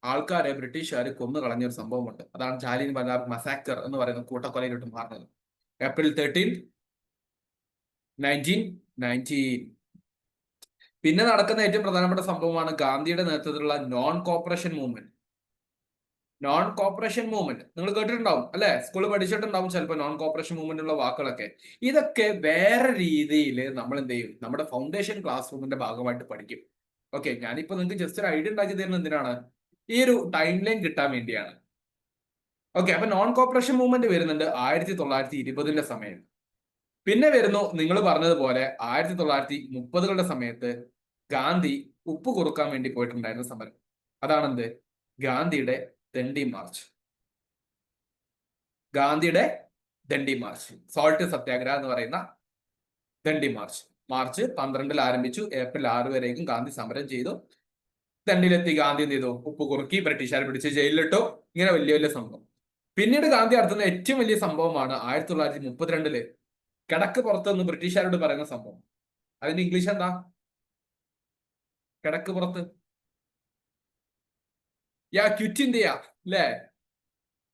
ആൾക്കാരെ ബ്രിട്ടീഷുകാർ കൊന്നു കളഞ്ഞ ഒരു സംഭവമുണ്ട്. അതാണ് ജാലിയൻ വാലാബാഗ് മസാക്കർ എന്ന് പറയുന്ന കൂട്ടക്കൊലയിലോട്ട് മാറുന്നത്. April 13, 1919. പിന്നെ നടക്കുന്ന ഏറ്റവും പ്രധാനപ്പെട്ട സംഭവമാണ് ഗാന്ധിയുടെ നേതൃത്വത്തിലുള്ള നോൺ കോപ്പറേഷൻ മൂവ്മെന്റ്. നിങ്ങൾ കേട്ടിട്ടുണ്ടാവും അല്ലെ? സ്കൂളിൽ പഠിച്ചിട്ടുണ്ടാവും ചിലപ്പോൾ നോൺ കോപ്പറേഷൻ മൂവ്മെന്റിലുള്ള വാക്കുകളൊക്കെ. ഇതൊക്കെ വേറെ രീതിയിൽ നമ്മൾ എന്ത് ചെയ്യും? നമ്മുടെ ഫൗണ്ടേഷൻ ക്ലാസ് റൂമിന്റെ ഭാഗമായിട്ട് പഠിക്കും. ഓക്കെ, ഞാനിപ്പോ നിങ്ങൾക്ക് ജസ്റ്റ് ഒരു ഐഡിയ ഉണ്ടാക്കി തരുന്നത് എന്തിനാണ്? ഈ ഒരു ടൈം ലൈൻ കിട്ടാൻ വേണ്ടിയാണ്. ഓക്കെ, അപ്പൊ നോൺ കോപ്പറേഷൻ മൂവ്മെന്റ് വരുന്നുണ്ട് 1920 സമയം. പിന്നെ വരുന്നു നിങ്ങൾ പറഞ്ഞതുപോലെ 1930 സമയത്ത് ഗാന്ധി ഉപ്പ് കുറുക്കാൻ വേണ്ടി പോയിട്ടുണ്ടായിരുന്ന സമരം. അതാണെന്ത്? ഗാന്ധിയുടെ ദണ്ഡി മാർച്ച്. ഗാന്ധിയുടെ ദണ്ഡി മാർച്ച്, സോൾട്ട് സത്യാഗ്രഹ എന്ന് പറയുന്ന ദണ്ഡി മാർച്ച്. മാർച്ച് 12 ആരംഭിച്ചു, ഏപ്രിൽ 6 വരേക്കും ഗാന്ധി സമരം ചെയ്തു. ദണ്ഡിലെത്തി ഗാന്ധി എന്ത് ചെയ്തു? ഉപ്പ് കുറുക്കി, ബ്രിട്ടീഷുകാരെ പിടിച്ച് ജയിലിലിട്ടു. ഇങ്ങനെ വലിയ വലിയ സംഭവം. പിന്നീട് ഗാന്ധി നടത്തുന്ന ഏറ്റവും വലിയ സംഭവമാണ് 1932 കിടക്ക് പുറത്ത് നിന്ന് ബ്രിട്ടീഷുകാരോട് പറയുന്ന സംഭവം. അതിന്റെ ഇംഗ്ലീഷ് എന്താ? കിടക്ക് പുറത്ത്. ക്വിറ്റ് ഇന്ത്യ അല്ലേ?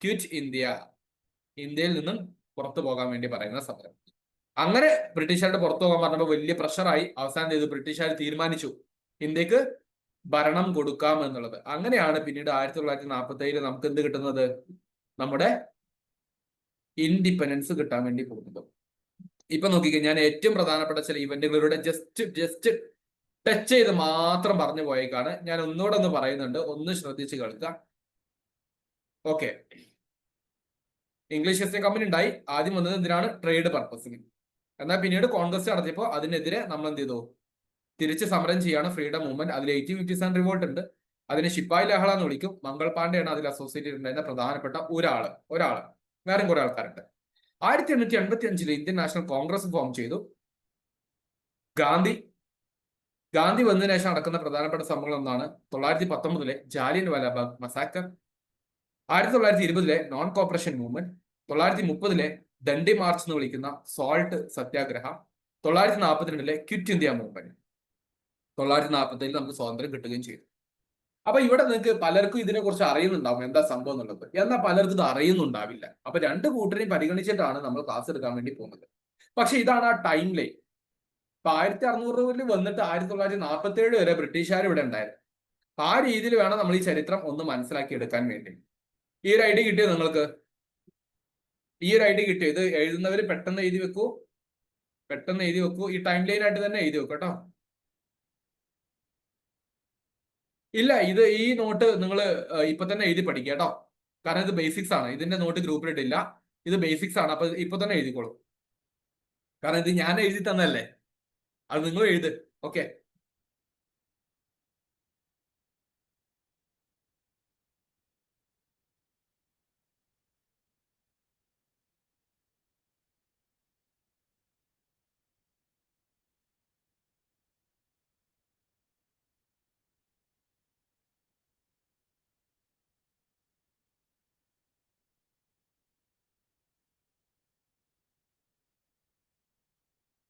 ക്വിറ്റ് ഇന്ത്യ, ഇന്ത്യയിൽ നിന്നും പുറത്തു പോകാൻ വേണ്ടി പറയുന്ന സമരം. അങ്ങനെ ബ്രിട്ടീഷുകാരുടെ പുറത്തു പോകാൻ പറഞ്ഞപ്പോൾ വലിയ പ്രഷറായി. അവസാനം ചെയ്തു, ബ്രിട്ടീഷുകാർ തീരുമാനിച്ചു ഇന്ത്യക്ക് ഭരണം കൊടുക്കാം എന്നുള്ളത്. അങ്ങനെയാണ് പിന്നീട് 1947 നമുക്ക് എന്ത് കിട്ടുന്നത്? നമ്മുടെ ഇൻഡിപെൻഡൻസ് കിട്ടാൻ വേണ്ടി പോകുന്നത്. ഇപ്പൊ നോക്കിക്കേ, ഞാൻ ഏറ്റവും പ്രധാനപ്പെട്ട ചില ഇവന്റുകളിലൂടെ ജസ്റ്റ് ടച്ച് ചെയ്ത് മാത്രം പറഞ്ഞു പോയേക്കാണ്. ഞാൻ ഒന്നുകൂടെ ഒന്ന് പറയുന്നുണ്ട്, ഒന്ന് ശ്രദ്ധിച്ച് കേൾക്കുക. Okay, English east India company ഉണ്ടായി. ആദ്യം വന്നത് എന്തിനാണ്? ട്രേഡ് പർപ്പസിന്. എന്നാൽ പിന്നീട് കോൺഗ്രസ് നടത്തിയപ്പോൾ അതിനെതിരെ നമ്മൾ എന്ത് ചെയ്തു? തിരിച്ച് സമരം ചെയ്യാണ് ഫ്രീഡം മൂവ്മെന്റ്. അതിൽ 1857 റിവോൾട്ട് ഉണ്ട്. അതിനെ ശിപ്പായി ലഹള എന്ന് വിളിക്കും. മംഗൾ പാണ്ഡെയാണ് അതിൽ അസോസിയേറ്റഡ് ഉണ്ടായിരുന്ന പ്രധാനപ്പെട്ട ഒരാള്. വേറെ കുറെ ആൾക്കാരുണ്ട്. 1885 ഇന്ത്യൻ നാഷണൽ കോൺഗ്രസ് ഫോം ചെയ്തു. ഗാന്ധി വന്നതിന് ശേഷം നടക്കുന്ന പ്രധാനപ്പെട്ട സംഭവങ്ങൾ ഒന്നാണ് 1919 Jallian Walabagh massacre, 1920 non cooperation movement, 1930 Dandi march എന്ന് വിളിക്കുന്ന salt satyagraha, 1942 quit India movement. 1947 നമുക്ക് സ്വാതന്ത്ര്യം കിട്ടുകയും ചെയ്തു. അപ്പൊ ഇവിടെ നിങ്ങൾക്ക് പലർക്കും ഇതിനെ കുറിച്ച് അറിയുന്നുണ്ടാവും, എന്താ സംഭവം എന്നുള്ളത്. എന്നാൽ പലർക്കും ഇത് അറിയുന്നുണ്ടാവില്ല. അപ്പൊ രണ്ട് കൂട്ടരെയും പരിഗണിച്ചിട്ടാണ് നമ്മൾ ക്ലാസ് എടുക്കാൻ വേണ്ടി പോകുന്നത്. പക്ഷെ ഇതാണ് ആ ടൈം ലൈൻ. ഇപ്പൊ 1600 വന്നിട്ട് 1947 വരെ ബ്രിട്ടീഷുകാർ ഇവിടെ ഉണ്ടായിരുന്നു. അപ്പൊ ആ രീതിയിൽ വേണം നമ്മൾ ഈ ചരിത്രം ഒന്ന് മനസ്സിലാക്കി എടുക്കാൻ വേണ്ടി. ഈ ഒരു ഐഡിയ കിട്ടിയോ നിങ്ങൾക്ക്? ഈ ഒരു ഐഡിയ കിട്ടിയോ? ഇത് എഴുതുന്നവർ പെട്ടെന്ന് എഴുതി വെക്കൂ. ഈ ടൈം ലൈൻ ആയിട്ട് തന്നെ എഴുതി വെക്കൂ കേട്ടോ. ഇല്ല, ഈ നോട്ട് നിങ്ങൾ ഇപ്പൊ തന്നെ എഴുതി പഠിക്കുക കേട്ടോ. കാരണം ഇത് ബേസിക്സ് ആണ്. ഇതിന്റെ നോട്ട് ഗ്രൂപ്പിലിട്ടില്ല. ഇത് ബേസിക്സ് ആണ്. അപ്പൊ ഇപ്പൊ തന്നെ എഴുതിക്കോളൂ. കാരണം ഇത് ഞാൻ എഴുതി തന്നല്ലേ, അത് നിങ്ങൾ എഴുത്. Okay,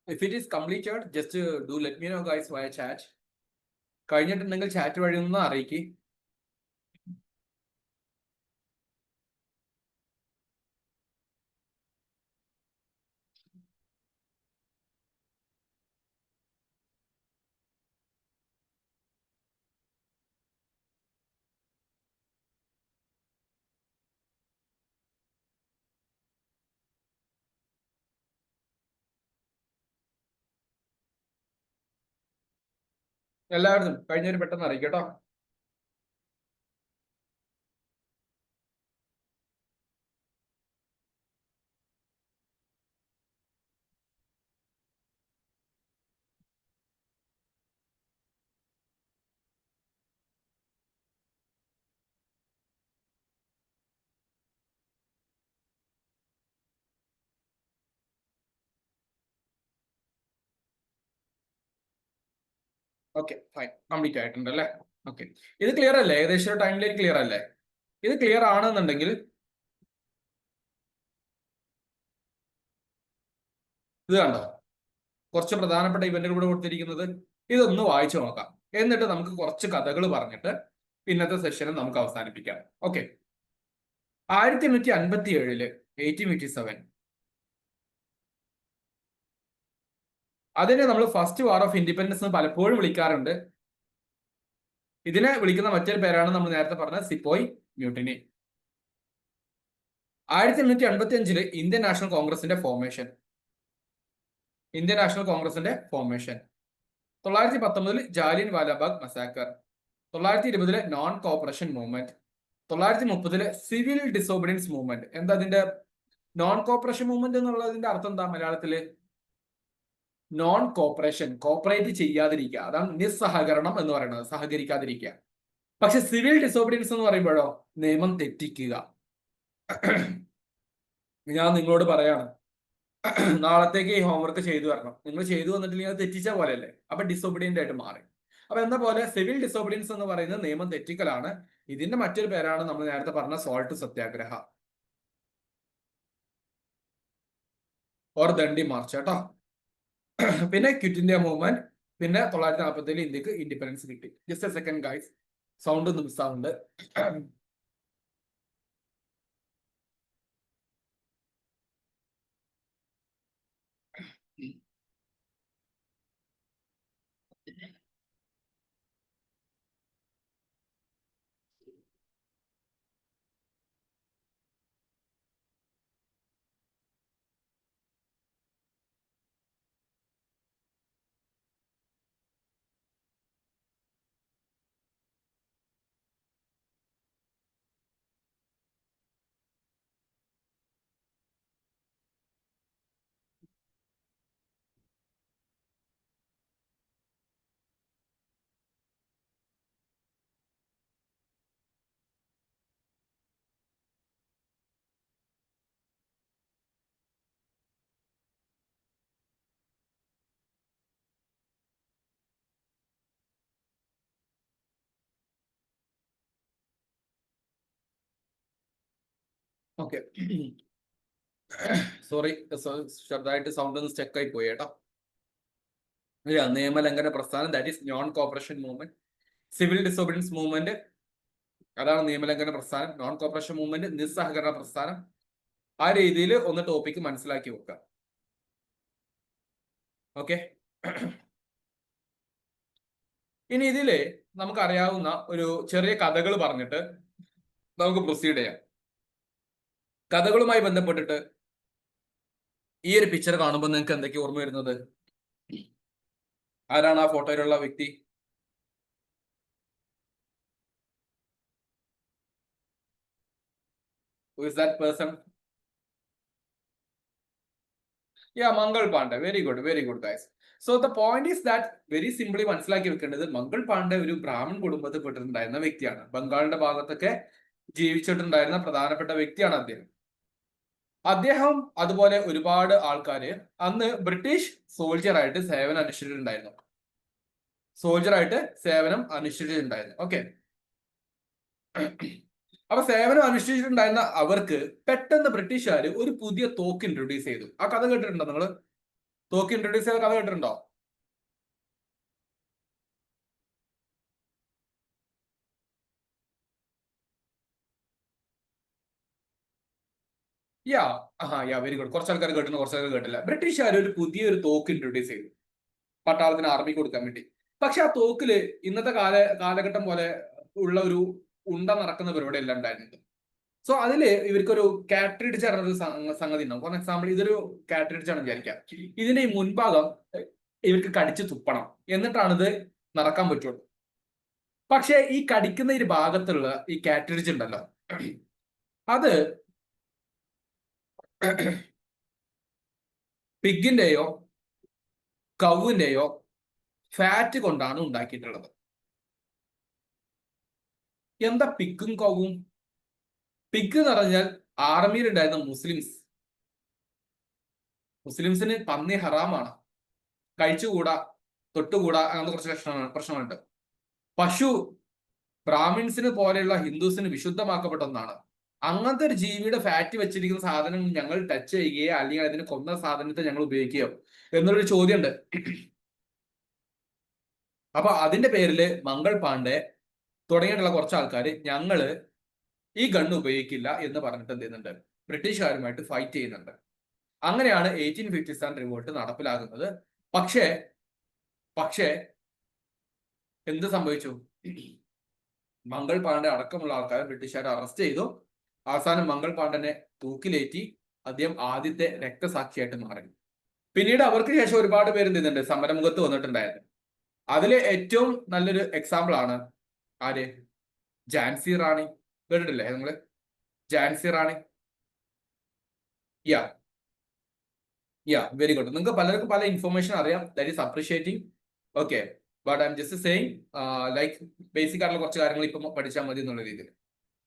if it is completed just do let me know guys via chat. കഴിഞ്ഞിട്ടുണ്ടെങ്കിൽ ചാറ്റ് വഴി ഒന്ന് അറിയിക്ക്. എല്ലാവരും കഴിഞ്ഞവര് പെട്ടെന്ന് അറിയിക്കും കേട്ടോ. ഓക്കെ, ഫൈൻ, കംപ്ലീറ്റ് ആയിട്ടുണ്ട് അല്ലേ? ഓക്കെ, ഇത് ക്ലിയർ അല്ലേ? ഏകദേശം ഒരു ടൈം ലൈൻ ക്ലിയർ അല്ലേ? ഇത് ക്ലിയർ ആണെന്നുണ്ടെങ്കിൽ ഇത് കണ്ടോ, കുറച്ച് പ്രധാനപ്പെട്ട ഇവന്റുകൾ കൂടെ കൊടുത്തിരിക്കുന്നത്. ഇതൊന്ന് വായിച്ചു നോക്കാം. എന്നിട്ട് നമുക്ക് കുറച്ച് കഥകൾ പറഞ്ഞിട്ട് ഇന്നത്തെ സെഷനെ നമുക്ക് അവസാനിപ്പിക്കാം. ഓക്കെ, 1857 1857 അതിനെ നമ്മൾ ഫസ്റ്റ് വാർ ഓഫ് ഇൻഡിപെൻഡൻസ് എന്ന് പലപ്പോഴും വിളിക്കാറുണ്ട്. ഇതിനെ വിളിക്കുന്ന മറ്റൊരു പേരാണ് നമ്മൾ നേരത്തെ പറഞ്ഞ സിപ്പോയ് മ്യൂട്ടിനി. 1885 ഇന്ത്യൻ നാഷണൽ കോൺഗ്രസിന്റെ formation. 919 Jallian Walabagh massacre, 920 non cooperation movement, 930 civil disobedience movement. എന്താ അതിന്റെ നോൺ കോപ്പറേഷൻ മൂവ്മെന്റ് എന്നുള്ളതിന്റെ അർത്ഥം എന്താ മലയാളത്തില്? നോൺ കോപ്പറേഷൻ, കോപ്പറേറ്റ് ചെയ്യാതിരിക്കുക, അതാണ് നിസ്സഹകരണം എന്ന് പറയുന്നത്, സഹകരിക്കാതിരിക്കുക. പക്ഷെ സിവിൽ ഡിസോബിഡിയൻസ് എന്ന് പറയുമ്പോഴോ നിയമം തെറ്റിക്കുക. ഞാൻ നിങ്ങളോട് പറയാണ്, നാളത്തേക്ക് ഈ ഹോംവർക്ക് ചെയ്തു വരണം, നിങ്ങൾ ചെയ്തു വന്നിട്ടില്ലെങ്കിൽ അത് തെറ്റിച്ച പോലെയല്ലേ, അപ്പൊ ഡിസോബിഡിയന്റ് ആയിട്ട് മാറി. അപ്പൊ എന്താ പോലെ സിവിൽ ഡിസോബിഡിയൻസ് എന്ന് പറയുന്നത് നിയമം തെറ്റിക്കലാണ്. ഇതിന്റെ മറ്റൊരു പേരാണ് നമ്മൾ നേരത്തെ പറഞ്ഞ salt Satyagraha or Dandi March കേട്ടോ. പിന്നെ ക്വിറ്റ് ഇന്ത്യ മൂവ്മെന്റ്, പിന്നെ 947 ഇന്ത്യക്ക് ഇൻഡിപെൻഡൻസ് കിട്ടി. Just A second guys, sound ഒന്ന് മിസ്സാവുന്നുണ്ട്. ഓക്കെ, സോറി, ചെറുതായിട്ട് സൗണ്ട് ഒന്ന് സ്റ്റക്ക് ആയി പോയി കേട്ടോ. നിയമലംഘന പ്രസ്ഥാനം, that is known cooperation movement. Civil disobedience movement, അതാണ് നിയമലംഘന പ്രസ്ഥാനം. നോൺ കോപ്പറേഷൻ മൂവ്മെന്റ് നിസ്സഹകരണ പ്രസ്ഥാനം. ആ രീതിയിൽ ഒന്ന് ടോപ്പിക്ക് മനസ്സിലാക്കി വെക്കുക. ഓക്കെ, ഇനി ഇതില് നമുക്കറിയാവുന്ന ഒരു ചെറിയ കഥകൾ പറഞ്ഞിട്ട് നമുക്ക് പ്രൊസീഡ് ചെയ്യാം. കഥകളുമായി ബന്ധപ്പെട്ടിട്ട് ഈ ഒരു പിക്ചർ കാണുമ്പോൾ നിങ്ങൾക്ക് എന്തൊക്കെ ഓർമ്മ വരുന്നത്? ആരാണ് ആ ഫോട്ടോയിലുള്ള വ്യക്തി? Who is that person? Yeah, Mangal Pandey. Very good, very good guys. So the point is that very simply മനസ്സിലാക്കി വെക്കേണ്ടത്, മംഗൾ പാണ്ഡെ ഒരു ബ്രാഹ്മൺ കുടുംബത്തിൽ പെട്ടിട്ടുണ്ടായിരുന്ന വ്യക്തിയാണ്. ബംഗാളിന്റെ ഭാഗത്തൊക്കെ ജീവിച്ചിട്ടുണ്ടായിരുന്ന പ്രധാനപ്പെട്ട വ്യക്തിയാണ് അദ്ദേഹം. അദ്ദേഹം അതുപോലെ ഒരുപാട് ആൾക്കാര് അന്ന് ബ്രിട്ടീഷ് സോൾജറായിട്ട് സേവനം അനുഷ്ഠിച്ചിട്ടുണ്ടായിരുന്നു. ഓക്കെ, അപ്പൊ സേവനം അനുഷ്ഠിച്ചിട്ടുണ്ടായിരുന്ന അവർക്ക് പെട്ടെന്ന് ബ്രിട്ടീഷുകാർ ഒരു പുതിയ തോക്ക് ഇൻട്രൊഡ്യൂസ് ചെയ്തു. ആ കഥ കേട്ടിട്ടുണ്ടോ നിങ്ങള്? തോക്ക് ഇൻട്രൊഡ്യൂസ് ചെയ്ത കഥ കേട്ടിട്ടുണ്ടോ? Yeah very good. കുറച്ച് ആൾക്കാർ കേട്ടിട്ടുണ്ട്, കുറച്ച് ആൾക്കാർ കേട്ടില്ല. ബ്രിട്ടീഷുകാർ ഒരു പുതിയൊരു തോക്ക് ഇൻട്രൊഡ്യൂസ് ചെയ്തു പട്ടാളത്തിന്, ആർമി കൊടുക്കാൻ വേണ്ടി. പക്ഷെ ആ തോക്കില് ഇന്നത്തെ കാലഘട്ടം പോലെ ഉള്ള ഒരു ഉണ്ട നടക്കുന്ന പരിപാടി അല്ല ഉണ്ടായിരുന്നത്. സോ അതില് ഇവർക്കൊരു കാട്രിഡ്ജ് പറഞ്ഞൊരു സംഗതി ഉണ്ടാവും. ഫോർ എക്സാമ്പിൾ, ഇതൊരു കാട്രിഡ്ജ് ആണെന്ന് വിചാരിക്കാം. ഇതിന്റെ ഈ മുൻഭാഗം ഇവർക്ക് കടിച്ചു തുപ്പണം, എന്നിട്ടാണ് ഇത് നടക്കാൻ പറ്റുള്ളൂ. പക്ഷെ ഈ കടിക്കുന്ന ഒരു ഭാഗത്തുള്ള ഈ കാട്രിഡ്ജ് ഉണ്ടല്ലോ, അത് പിഗിന്റെയോ കൗവിന്റെയോ ഫാറ്റ് കൊണ്ടാണ് ഉണ്ടാക്കിയിട്ടുള്ളത്. എന്താ പിഗും കൗവും? പിഗ് എന്ന് പറഞ്ഞാൽ ആർമിയിൽ ഉണ്ടായിരുന്ന മുസ്ലിംസിന് പന്നി ഹറാമാണ്, കഴിച്ചുകൂടാ, തൊട്ടുകൂടാ, അങ്ങനത്തെ കുറച്ച് പ്രശ്നങ്ങളുണ്ട്. പശു ബ്രാഹ്മിൻസിന് പോലെയുള്ള ഹിന്ദുസിന് വിശുദ്ധമാക്കപ്പെട്ട ഒന്നാണ്. അങ്ങനത്തെ ഒരു ജീവിയുടെ ഫാറ്റ് വെച്ചിരിക്കുന്ന സാധനം ഞങ്ങൾ ടച്ച് ചെയ്യുകയോ അല്ലെങ്കിൽ അതിന് കൊന്ന സാധനത്തെ ഞങ്ങൾ ഉപയോഗിക്കുകയോ എന്നൊരു ചോദ്യമുണ്ട്. അപ്പൊ അതിന്റെ പേരില് മംഗൾ പാണ്ഡെ തുടങ്ങിയിട്ടുള്ള കുറച്ച് ആൾക്കാർ ഞങ്ങള് ഈ ഗണ്ണ് ഉപയോഗിക്കില്ല എന്ന് പറഞ്ഞിട്ട് എന്ത് ചെയ്യുന്നുണ്ട്, ബ്രിട്ടീഷുകാരുമായിട്ട് ഫൈറ്റ് ചെയ്യുന്നുണ്ട്. അങ്ങനെയാണ് 1857 റിവോൾട്ട് നടപ്പിലാകുന്നത്. പക്ഷേ എന്ത് സംഭവിച്ചു? മംഗൾ പാണ്ഡെ അടക്കമുള്ള ആൾക്കാരെ ബ്രിട്ടീഷുകാർ അറസ്റ്റ് ചെയ്തു. അവസാനം മംഗൾ പാണ്ഡനെ തൂക്കിലേറ്റി അദ്ദേഹം ആദ്യത്തെ രക്തസാക്ഷിയായിട്ട് മാറി. പിന്നീട് അവർക്ക് ശേഷം ഒരുപാട് പേര് എന്ത് ചെയ്യുന്നുണ്ട്, സമരമുഖത്ത് വന്നിട്ടുണ്ടായിരുന്നു. അതിലെ ഏറ്റവും നല്ലൊരു എക്സാമ്പിൾ ആണ് ആര്? ഝാൻസി റാണി. കേട്ടിട്ടില്ലേ നിങ്ങള്? ഝാൻസി റാണി. യാ യാ വെരി ഗുഡ്. നിങ്ങൾക്ക് പലർക്കും പല ഇൻഫർമേഷൻ അറിയാം. That is appreciating. Okay, but I am just saying like basic ആയിട്ടുള്ള കുറച്ച് കാര്യങ്ങൾ ഇപ്പം പഠിച്ചാൽ മതി എന്നുള്ള രീതിയിൽ.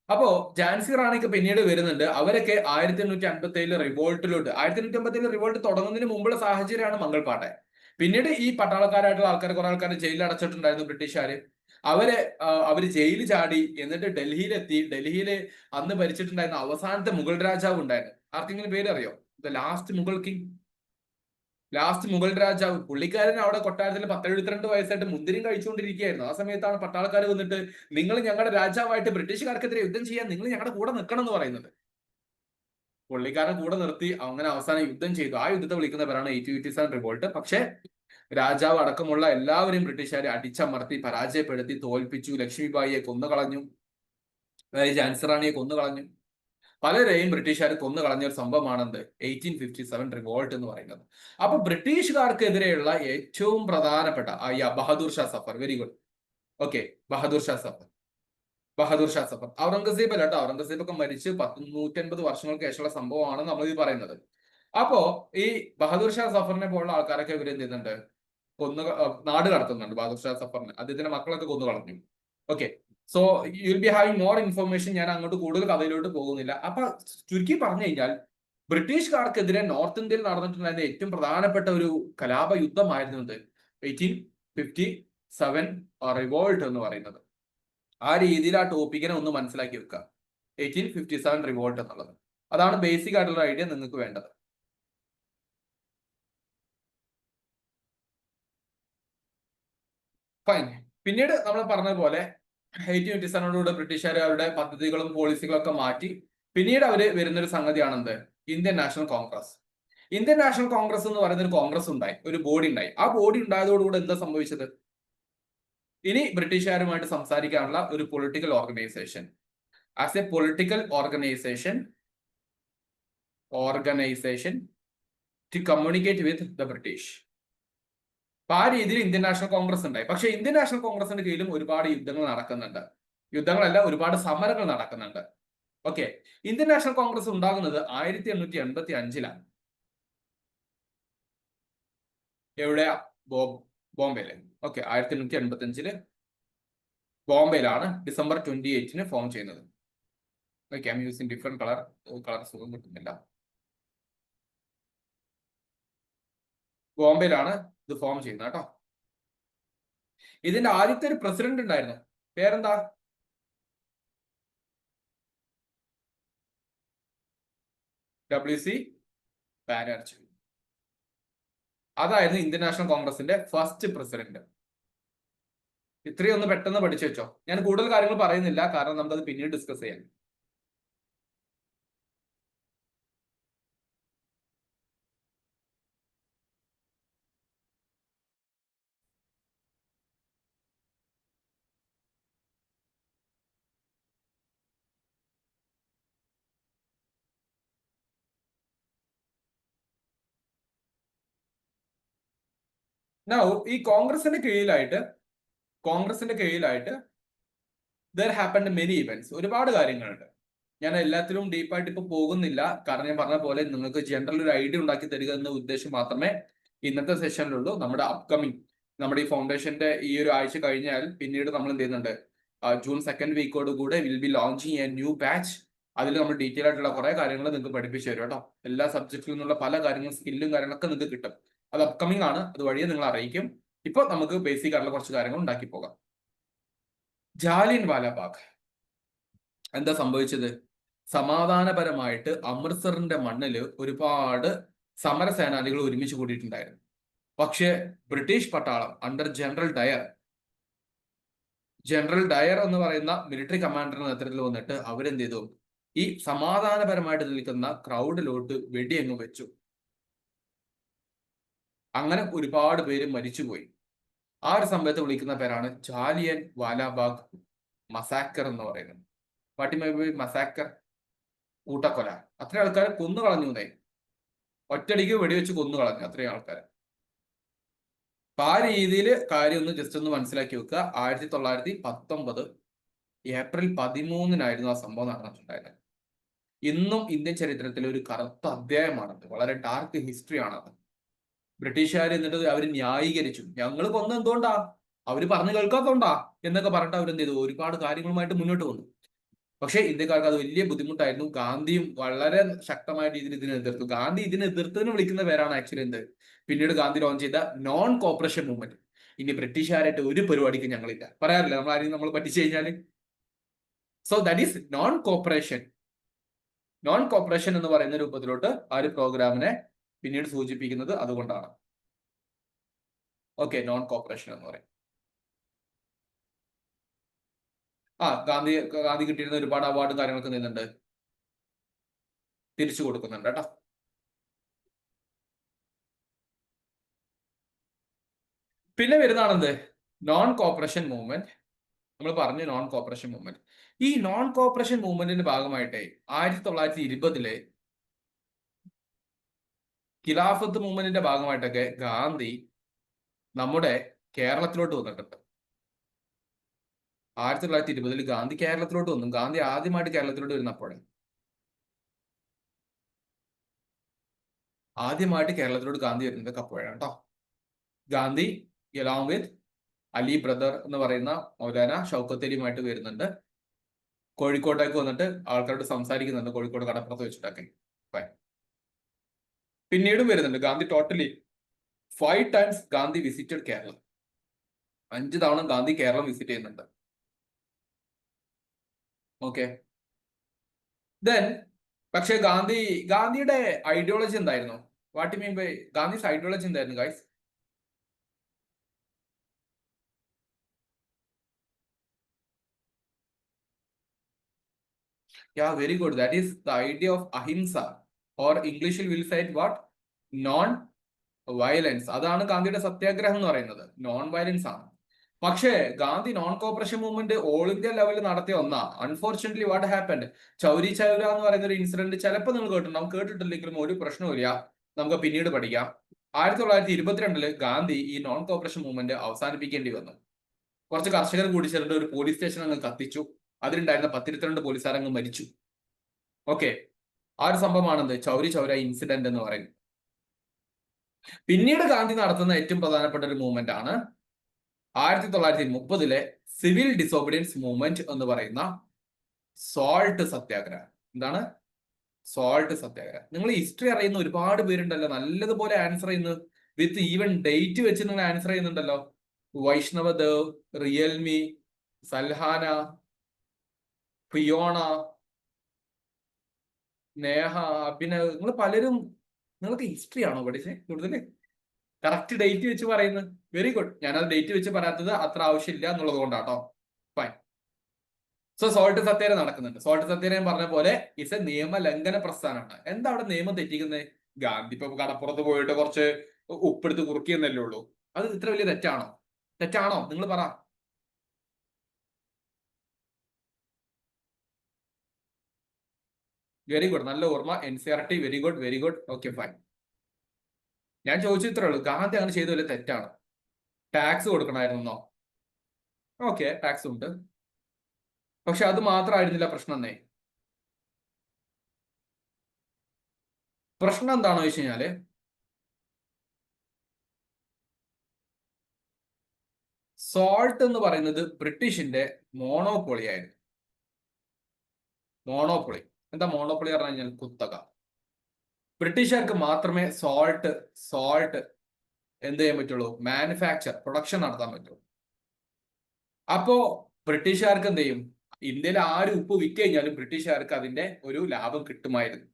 അപ്പോ ഝാൻസി റാണിക്ക് പിന്നീട് വരുന്നുണ്ട്. അവരൊക്കെ 1857 റിവോൾട്ടിലോട്ട്, 1857 റിവോൾട്ട് തുടങ്ങുന്നതിന് മുമ്പുള്ള സാഹചര്യമാണ് മംഗൾപാണ്ഡെ. പിന്നീട് ഈ പട്ടാളക്കാരായിട്ടുള്ള ആൾക്കാർ, കുറെ ആൾക്കാർ ജയിലിൽ അടച്ചിട്ടുണ്ടായിരുന്നു ബ്രിട്ടീഷുകാര്. അവര് അവര് ജയിലിൽ ചാടി, എന്നിട്ട് ഡൽഹിയിലെത്തി. ഡൽഹിയിൽ അന്ന് ഭരിച്ചിട്ടുണ്ടായിരുന്ന അവസാനത്തെ മുഗൾ രാജാവ് ഉണ്ടായിരുന്നു. ആർക്കെങ്കിലും പേര് അറിയോ? The last Mughal king, last Mughal രാജാവ്. പുള്ളിക്കാരൻ അവിടെ കൊട്ടാരത്തിൽ 10-72 വയസ്സായിട്ട് മുന്തിരിയും കഴിച്ചുകൊണ്ടിരിക്കുകയായിരുന്നു. ആ സമയത്താണ് പട്ടാളക്കാർ വന്നിട്ട്, നിങ്ങൾ ഞങ്ങളുടെ രാജാവായിട്ട് ബ്രിട്ടീഷുകാർക്കെതിരെ യുദ്ധം ചെയ്യാൻ നിങ്ങൾ ഞങ്ങളുടെ കൂടെ നിൽക്കണം എന്ന് പറയുന്നത്. പുള്ളിക്കാരൻ കൂടെ നിർത്തി. അങ്ങനെ അവസാനം യുദ്ധം ചെയ്തു. ആ യുദ്ധത്തെ വിളിക്കുന്ന പേരാണ് 1857 റിവോൾട്ട്. പക്ഷേ രാജാവ് അടക്കമുള്ള എല്ലാവരെയും ബ്രിട്ടീഷുകാരെ അടിച്ചമർത്തി, പരാജയപ്പെടുത്തി, തോൽപ്പിച്ചു. ലക്ഷ്മിബായിയെ കൊന്നുകളഞ്ഞു, അതായത് ഝാൻസി റാണിയെ കൊന്നുകളഞ്ഞു. പലരെയും ബ്രിട്ടീഷുകാർ കൊന്നു കളഞ്ഞ ഒരു സംഭവമാണെന്ത് 1857 റിവോൾട്ട് എന്ന് പറയുന്നത്. അപ്പൊ ബ്രിട്ടീഷുകാർക്കെതിരെയുള്ള ഏറ്റവും പ്രധാനപ്പെട്ട Bahadur Shah Zafar. Very good. Okay, Bahadur Shah Zafar. Bahadur Shah Zafar Aurangzeb അല്ല കേട്ടോ. ഔറംഗസീബ് ഒക്കെ മരിച്ച് 150 വർഷങ്ങൾക്ക് ശേഷമുള്ള സംഭവമാണ് നമ്മൾ ഈ പറയുന്നത്. അപ്പോ ഈ ബഹദൂർ ഷാ സഫറിനെ പോലുള്ള ആൾക്കാരൊക്കെ ഇവർ എന്ത് ചെയ്യുന്നുണ്ട്? നാട് കടത്തുന്നുണ്ട് ബഹദൂർ ഷാ സഫറിന്. അദ്ദേഹത്തിന്റെ മക്കളൊക്കെ കൊന്നു കളഞ്ഞു. Okay, so you will be having more information. ഞാൻ അങ്ങോട്ട് കൂടുതൽ കഥയിലോട്ട് പോകുന്നില്ല. അപ്പൊ ചുരുക്കി പറഞ്ഞു കഴിഞ്ഞാൽ, ബ്രിട്ടീഷുകാർക്കെതിരെ നോർത്ത് ഇന്ത്യയിൽ നടന്നിട്ടുണ്ടായിരുന്ന ഏറ്റവും പ്രധാനപ്പെട്ട ഒരു കലാപ യുദ്ധമായിരുന്നു 1857 റിവോൾട്ട് എന്ന് പറയുന്നത്. ആ രീതിയിൽ ആ ടോപ്പിക്കിനെ ഒന്ന് മനസ്സിലാക്കി വെക്കുക. 1857 റിവോൾട്ട് എന്നുള്ളത്. അതാണ് ബേസിക് ആയിട്ടുള്ള ഐഡിയ നിങ്ങൾക്ക് വേണ്ടത്. ഫൈൻ. പിന്നീട് നമ്മൾ പറഞ്ഞതുപോലെ 1857 ബ്രിട്ടീഷുകാർ അവരുടെ പദ്ധതികളും പോളിസികളും ഒക്കെ മാറ്റി. പിന്നീട് അവര് വരുന്നൊരു സംഗതിയാണെന്ത്? Indian National Congress. Indian National Congress എന്ന് പറയുന്ന ഒരു കോൺഗ്രസ് ഉണ്ടായി, ഒരു ബോഡി ഉണ്ടായി. ആ ബോഡി ഉണ്ടായതോടുകൂടി എന്താ സംഭവിച്ചത്? ഇനി ബ്രിട്ടീഷുകാരുമായിട്ട് സംസാരിക്കാനുള്ള ഒരു political organisation. As a political organisation to communicate with the British. അപ്പൊ ആ രീതിയിൽ ഇന്ത്യൻ നാഷണൽ കോൺഗ്രസ് ഉണ്ടായി. പക്ഷെ ഇന്ത്യൻ നാഷണൽ കോൺഗ്രസിന്റെ കീഴിലും ഒരുപാട് യുദ്ധങ്ങൾ നടക്കുന്നുണ്ട്. യുദ്ധങ്ങളല്ല, ഒരുപാട് സമരങ്ങൾ നടക്കുന്നുണ്ട്. ഓക്കെ, ഇന്ത്യൻ നാഷണൽ കോൺഗ്രസ് ഉണ്ടാകുന്നത് 1885-ലാണ്. എവിടെയാ? ബോംബെയില്. ഓക്കെ, 1885 ബോംബെയിലാണ് ഡിസംബർ 28 ഫോം ചെയ്യുന്നത്. Okay, I M using different colour സുഖം കിട്ടുന്നില്ല. ബോംബെയിലാണ് ഇത് ഫോം ചെയ്യുന്നത് കേട്ടോ. ഇതിന്റെ ആദ്യത്തെ ഒരു പ്രസിഡന്റ് ഉണ്ടായിരുന്നു. പേരെന്താ? WC ബാനർജി. അതായിരുന്നു ഇന്ത്യൻ നാഷണൽ കോൺഗ്രസിന്റെ ഫസ്റ്റ് പ്രസിഡന്റ്. ഇത്രയും ഒന്ന് പെട്ടെന്ന് പഠിച്ചു വെച്ചോ. ഞാൻ കൂടുതൽ കാര്യങ്ങൾ പറയുന്നില്ല, കാരണം നമുക്കത് പിന്നീട് ഡിസ്കസ് ചെയ്യാം. നൗ ഈ കോൺഗ്രസിന്റെ കീഴിലായിട്ട് ദർ ഹാപ്പൻഡ് മെനി ഇവന്റ്സ്. ഒരുപാട് കാര്യങ്ങളുണ്ട്. ഞാൻ എല്ലാത്തിലും ഡീപ്പായിട്ട് ഇപ്പൊ പോകുന്നില്ല, കാരണം ഞാൻ പറഞ്ഞ പോലെ നിങ്ങൾക്ക് ജനറൽ ഒരു ഐഡിയ ഉണ്ടാക്കി തരിക എന്ന ഉദ്ദേശം മാത്രമേ ഇന്നത്തെ സെഷനിലുള്ളൂ. നമ്മുടെ ഈ ഫൗണ്ടേഷന്റെ ഈ ഒരു ആഴ്ച കഴിഞ്ഞാൽ പിന്നീട് നമ്മൾ എന്ത് ചെയ്യുന്നുണ്ട്? ജൂൺ 2nd വീക്കോട് കൂടെ will be launching A new batch. അതിൽ നമ്മൾ ഡീറ്റെയിൽ ആയിട്ടുള്ള കുറെ കാര്യങ്ങൾ നിങ്ങൾക്ക് പഠിപ്പിച്ചു തരും കേട്ടോ. എല്ലാ സബ്ജക്റ്റിൽ നിന്നുള്ള പല കാര്യങ്ങളും, സ്കില്ലും കാര്യങ്ങളൊക്കെ നിങ്ങൾക്ക് കിട്ടും. അത് അപ്കമിങ് ആണ്, അത് വഴിയെ നിങ്ങൾ അറിയിക്കും. ഇപ്പൊ നമുക്ക് ബേസിക് ആയിട്ടുള്ള കുറച്ച് കാര്യങ്ങൾ ഉണ്ടാക്കി പോകാം. ജാലിയൻ വാലാബാഗ്. എന്താ സംഭവിച്ചത്? സമാധാനപരമായിട്ട് അമൃത്സറിന്റെ മണ്ണില് ഒരുപാട് സമരസേനാനികൾ ഒരുമിച്ച് കൂടിയിട്ടുണ്ടായിരുന്നു. പക്ഷേ ബ്രിട്ടീഷ് പട്ടാളം അണ്ടർ ജനറൽ ഡയർ എന്ന് പറയുന്ന മിലിറ്ററി കമാൻഡറുടെ നേതൃത്വത്തിൽ വന്നിട്ട് അവരെന്ത് ചെയ്തു? ഈ സമാധാനപരമായിട്ട് നിൽക്കുന്ന ക്രൗഡിലോട്ട് വെടിയങ്ങ് വെച്ചു. അങ്ങനെ ഒരുപാട് പേര് മരിച്ചുപോയി. ആ ഒരു സംഭവത്തെ വിളിക്കുന്ന പേരാണ് ജാലിയൻ വാലാബാഗ് മസാക്കർ എന്ന് പറയുന്നത്. മസാക്കർ, കൂട്ടക്കൊല. അത്രയും ആൾക്കാരെ കൊന്നു കളഞ്ഞു. ഒറ്റയടിക്ക് വെടിവെച്ച് കൊന്നു കളഞ്ഞു അത്രയും ആൾക്കാരെ. അപ്പൊ ആ രീതിയിൽ കാര്യം ഒന്ന് ജസ്റ്റ് ഒന്ന് മനസ്സിലാക്കി വെക്കുക. 1919 ഏപ്രിൽ 13 ആ സംഭവം നടന്നിട്ടുണ്ടായത്. ഇന്നും ഇന്ത്യൻ ചരിത്രത്തിലെ ഒരു കറുത്ത അധ്യായമാണത്. വളരെ ഡാർക്ക് ഹിസ്റ്ററി ആണത്. ബ്രിട്ടീഷുകാർ എന്നിട്ട് അവർ ന്യായീകരിച്ചു, ഞങ്ങൾ കൊന്ന എന്തുകൊണ്ടാ, അവര് പറഞ്ഞു കേൾക്കാത്തോണ്ടാ എന്നൊക്കെ പറഞ്ഞിട്ട് അവരെന്ത് ചെയ്തു, ഒരുപാട് കാര്യങ്ങളുമായിട്ട് മുന്നോട്ട് വന്നു. പക്ഷേ ഇന്ത്യക്കാർക്ക് അത് വലിയ ബുദ്ധിമുട്ടായിരുന്നു. ഗാന്ധിയും വളരെ ശക്തമായ രീതിയിൽ ഇതിനെ എതിർത്തു. ഗാന്ധി ഇതിനെ എതിർത്തതിന് വിളിക്കുന്ന പേരാണ് ആക്ച്വലി എന്ത്, പിന്നീട് ഗാന്ധി ലോഞ്ച് ചെയ്ത നോൺ കോപ്പറേഷൻ മൂവ്മെന്റ്. ഇനി ബ്രിട്ടീഷുകാരായിട്ട് ഒരു പരിപാടിക്ക് ഞങ്ങളില്ല, പറയാറില്ല നമ്മൾ ആരെയും നമ്മൾ പറ്റിച്ചു കഴിഞ്ഞാല്. So that is known corporation. Non corporation എന്ന് പറയുന്ന രൂപത്തിലോട്ട് ആ ഒരു പ്രോഗ്രാമിനെ പിന്നീട് സൂചിപ്പിക്കുന്നത് അതുകൊണ്ടാണ്. ഓക്കെ, നോൺ കോപ്പറേഷൻ എന്ന് പറയും. ഗാന്ധി കിട്ടിയിരുന്ന ഒരുപാട് അവാർഡും കാര്യങ്ങളൊക്കെ നിന്നുണ്ട്, തിരിച്ചു കൊടുക്കുന്നുണ്ട് കേട്ടോ. പിന്നെ വരുന്നതാണെന്ത്, നോൺ കോപ്പറേഷൻ മൂവ്മെന്റ്. നമ്മൾ പറഞ്ഞു നോൺ കോപ്പറേഷൻ മൂവ്മെന്റ്. ഈ നോൺ കോപ്പറേഷൻ മൂവ്മെന്റിന്റെ ഭാഗമായിട്ടേ 1920 ഖിലാഫത്ത് മൂവ്മെന്റിന്റെ ഭാഗമായിട്ടൊക്കെ ഗാന്ധി നമ്മുടെ കേരളത്തിലോട്ട് വന്നിട്ടുണ്ട്. 1920 ഗാന്ധി കേരളത്തിലോട്ട് വന്നു. ഗാന്ധി ആദ്യമായിട്ട് കേരളത്തിലോട്ട് വരുന്നപ്പോഴേ ഗാന്ധി വരുന്നത് അപ്പോഴാണ് കേട്ടോ. Gandhi along with Ali brother എന്ന് പറയുന്ന മൗലാന ഷൗക്കത്ത് അലിയുമായിട്ട് വരുന്നുണ്ട്. കോഴിക്കോട്ടേക്ക് വന്നിട്ട് ആൾക്കാരോട് സംസാരിക്കുന്നുണ്ട്, കോഴിക്കോട് കടപ്പുറത്ത് വെച്ചിട്ടൊക്കെ. പിന്നീടും വരുന്നുണ്ട്. Gandhi totally 5 times Gandhi visited Kerala. 5 തവണ ഗാന്ധി കേരളം വിസിറ്റ് ചെയ്യുന്നുണ്ട്. ഓക്കെ, ദെൻ പക്ഷെ ഗാന്ധിയുടെ ഐഡിയോളജി എന്തായിരുന്നു? What you mean by Gandhi's ideology എന്തായിരുന്നു guys? Yeah, very good. That is the idea of ahimsa, or English will say what? Non violence. അതാണ് ഗാന്ധിയുടെ സത്യാഗ്രഹം എന്ന് പറയുന്നത്. നോൺ വയലൻസ് ആണ്. പക്ഷേ Gandhi non cooperation movement all India ലെവലിൽ നടത്തിയ ഒന്നാ. Unfortunately what happened, Chauri Chaura എന്ന് പറയുന്ന ഒരു ഇൻസിഡന്റ് ചിലപ്പോൾ നിങ്ങൾ കേട്ടിട്ടുണ്ടാവും. കേട്ടിട്ടില്ലെങ്കിലും ഒരു പ്രശ്നവുമില്ല, നമുക്ക് പിന്നീട് പഠിക്കാം. 1922 ഗാന്ധി ഈ നോൺ കോപ്പറേഷൻ മൂവ്മെന്റ് അവസാനിപ്പിക്കേണ്ടി വന്നു. കുറച്ച് കർഷകർ കൂടി ചേർന്ന് ഒരു പോലീസ് സ്റ്റേഷൻ അങ്ങ് കത്തിച്ചു. അതിലുണ്ടായിരുന്ന 10-22 പോലീസുകാർ അങ്ങ് മരിച്ചു. ഓക്കെ, ആ ഒരു സംഭവമാണെന്ത് ചൗരി ചൗര ഇൻസിഡന്റ് എന്ന് പറയുന്നത്. പിന്നീട് ഗാന്ധി നടത്തുന്ന ഏറ്റവും പ്രധാനപ്പെട്ട ഒരു മൂവ്മെന്റ് ആണ് 1930 സിവിൽ ഡിസോബീഡിയൻസ് മൂവ്മെന്റ് എന്ന് പറയുന്ന സോൾട്ട് സത്യാഗ്രഹം. എന്താണ് സോൾട്ട് സത്യാഗ്രഹം? നിങ്ങൾ ഹിസ്റ്ററി അറിയുന്ന ഒരുപാട് പേരുണ്ടല്ലോ, നല്ലതുപോലെ ആൻസർ ചെയ്യുന്നു, വിത്ത് ഈവൻ ഡേറ്റ് വെച്ച് നിങ്ങൾ ആൻസർ ചെയ്യുന്നുണ്ടല്ലോ. വൈഷ്ണവദേവ്, റിയൽമി, സൽഹാന, ഫിയോണ, നേഹ, അഭിനവ്, നിങ്ങൾ പലരും, നിങ്ങൾക്ക് ഹിസ്റ്ററി ആണോ പഠിച്ചേ കൂടുതൽ? കറക്റ്റ് ഡേറ്റ് വെച്ച് പറയുന്നത് വെരി ഗുഡ്. ഞാനത് ഡേറ്റ് വെച്ച് പറയാത്തത് അത്ര ആവശ്യമില്ല എന്നുള്ളത് കൊണ്ടാട്ടോ. ഫൈൻ. സോ സോൾട്ട് സത്യാഗ്രഹം നടക്കുന്നുണ്ട്. സോൾട്ട് സത്യാഗ്രഹം പറഞ്ഞ പോലെ ഇസ് എ നിയമലംഘന പ്രസ്ഥാനമാണ്. എന്താ അവിടെ നിയമം തെറ്റിക്കുന്നത്? ഗാന്ധി ഇപ്പൊ കടപ്പുറത്ത് പോയിട്ട് കുറച്ച് ഉപ്പെടുത്ത് കുറുക്കിയെന്നല്ലേ ഉള്ളൂ. അത് ഇത്ര വലിയ തെറ്റാണോ? നിങ്ങൾ പറ. വെരി ഗുഡ്, നല്ല ഓർമ്മ. NCERT, very good, very good. Okay, fine. ഞാൻ ചോദിച്ചു ഇത്രേ ഉള്ളൂ, ഗാന്ധി അങ്ങനെ ചെയ്ത വലിയ തെറ്റാണ്? ടാക്സ് കൊടുക്കണമായിരുന്നോ? ഓക്കെ, ടാക്സ് ഉണ്ട്. പക്ഷെ അത് മാത്രമായിരുന്നില്ല പ്രശ്നം എന്നേ. പ്രശ്നം എന്താണെന്ന് വെച്ച് കഴിഞ്ഞാല് സോൾട്ട് എന്ന് പറയുന്നത് ബ്രിട്ടീഷിന്റെ മോണോപ്പൊളി ആയിരുന്നു. മോണോപ്പൊളി എന്താ? മോണോപ്പൊളി പറഞ്ഞു കഴിഞ്ഞാൽ കുത്തക. ബ്രിട്ടീഷുകാർക്ക് മാത്രമേ സോൾട്ട് എന്ത് ചെയ്യാൻ പറ്റുള്ളൂ? മാനുഫാക്ചർ, പ്രൊഡക്ഷൻ നടത്താൻ പറ്റുള്ളൂ. അപ്പോ ബ്രിട്ടീഷുകാർക്ക് എന്ത് ചെയ്യും? ഇന്ത്യയിൽ ആര് ഉപ്പ് വിറ്റ് കഴിഞ്ഞാലും ബ്രിട്ടീഷുകാർക്ക് അതിന്റെ ഒരു ലാഭം കിട്ടുമായിരുന്നു.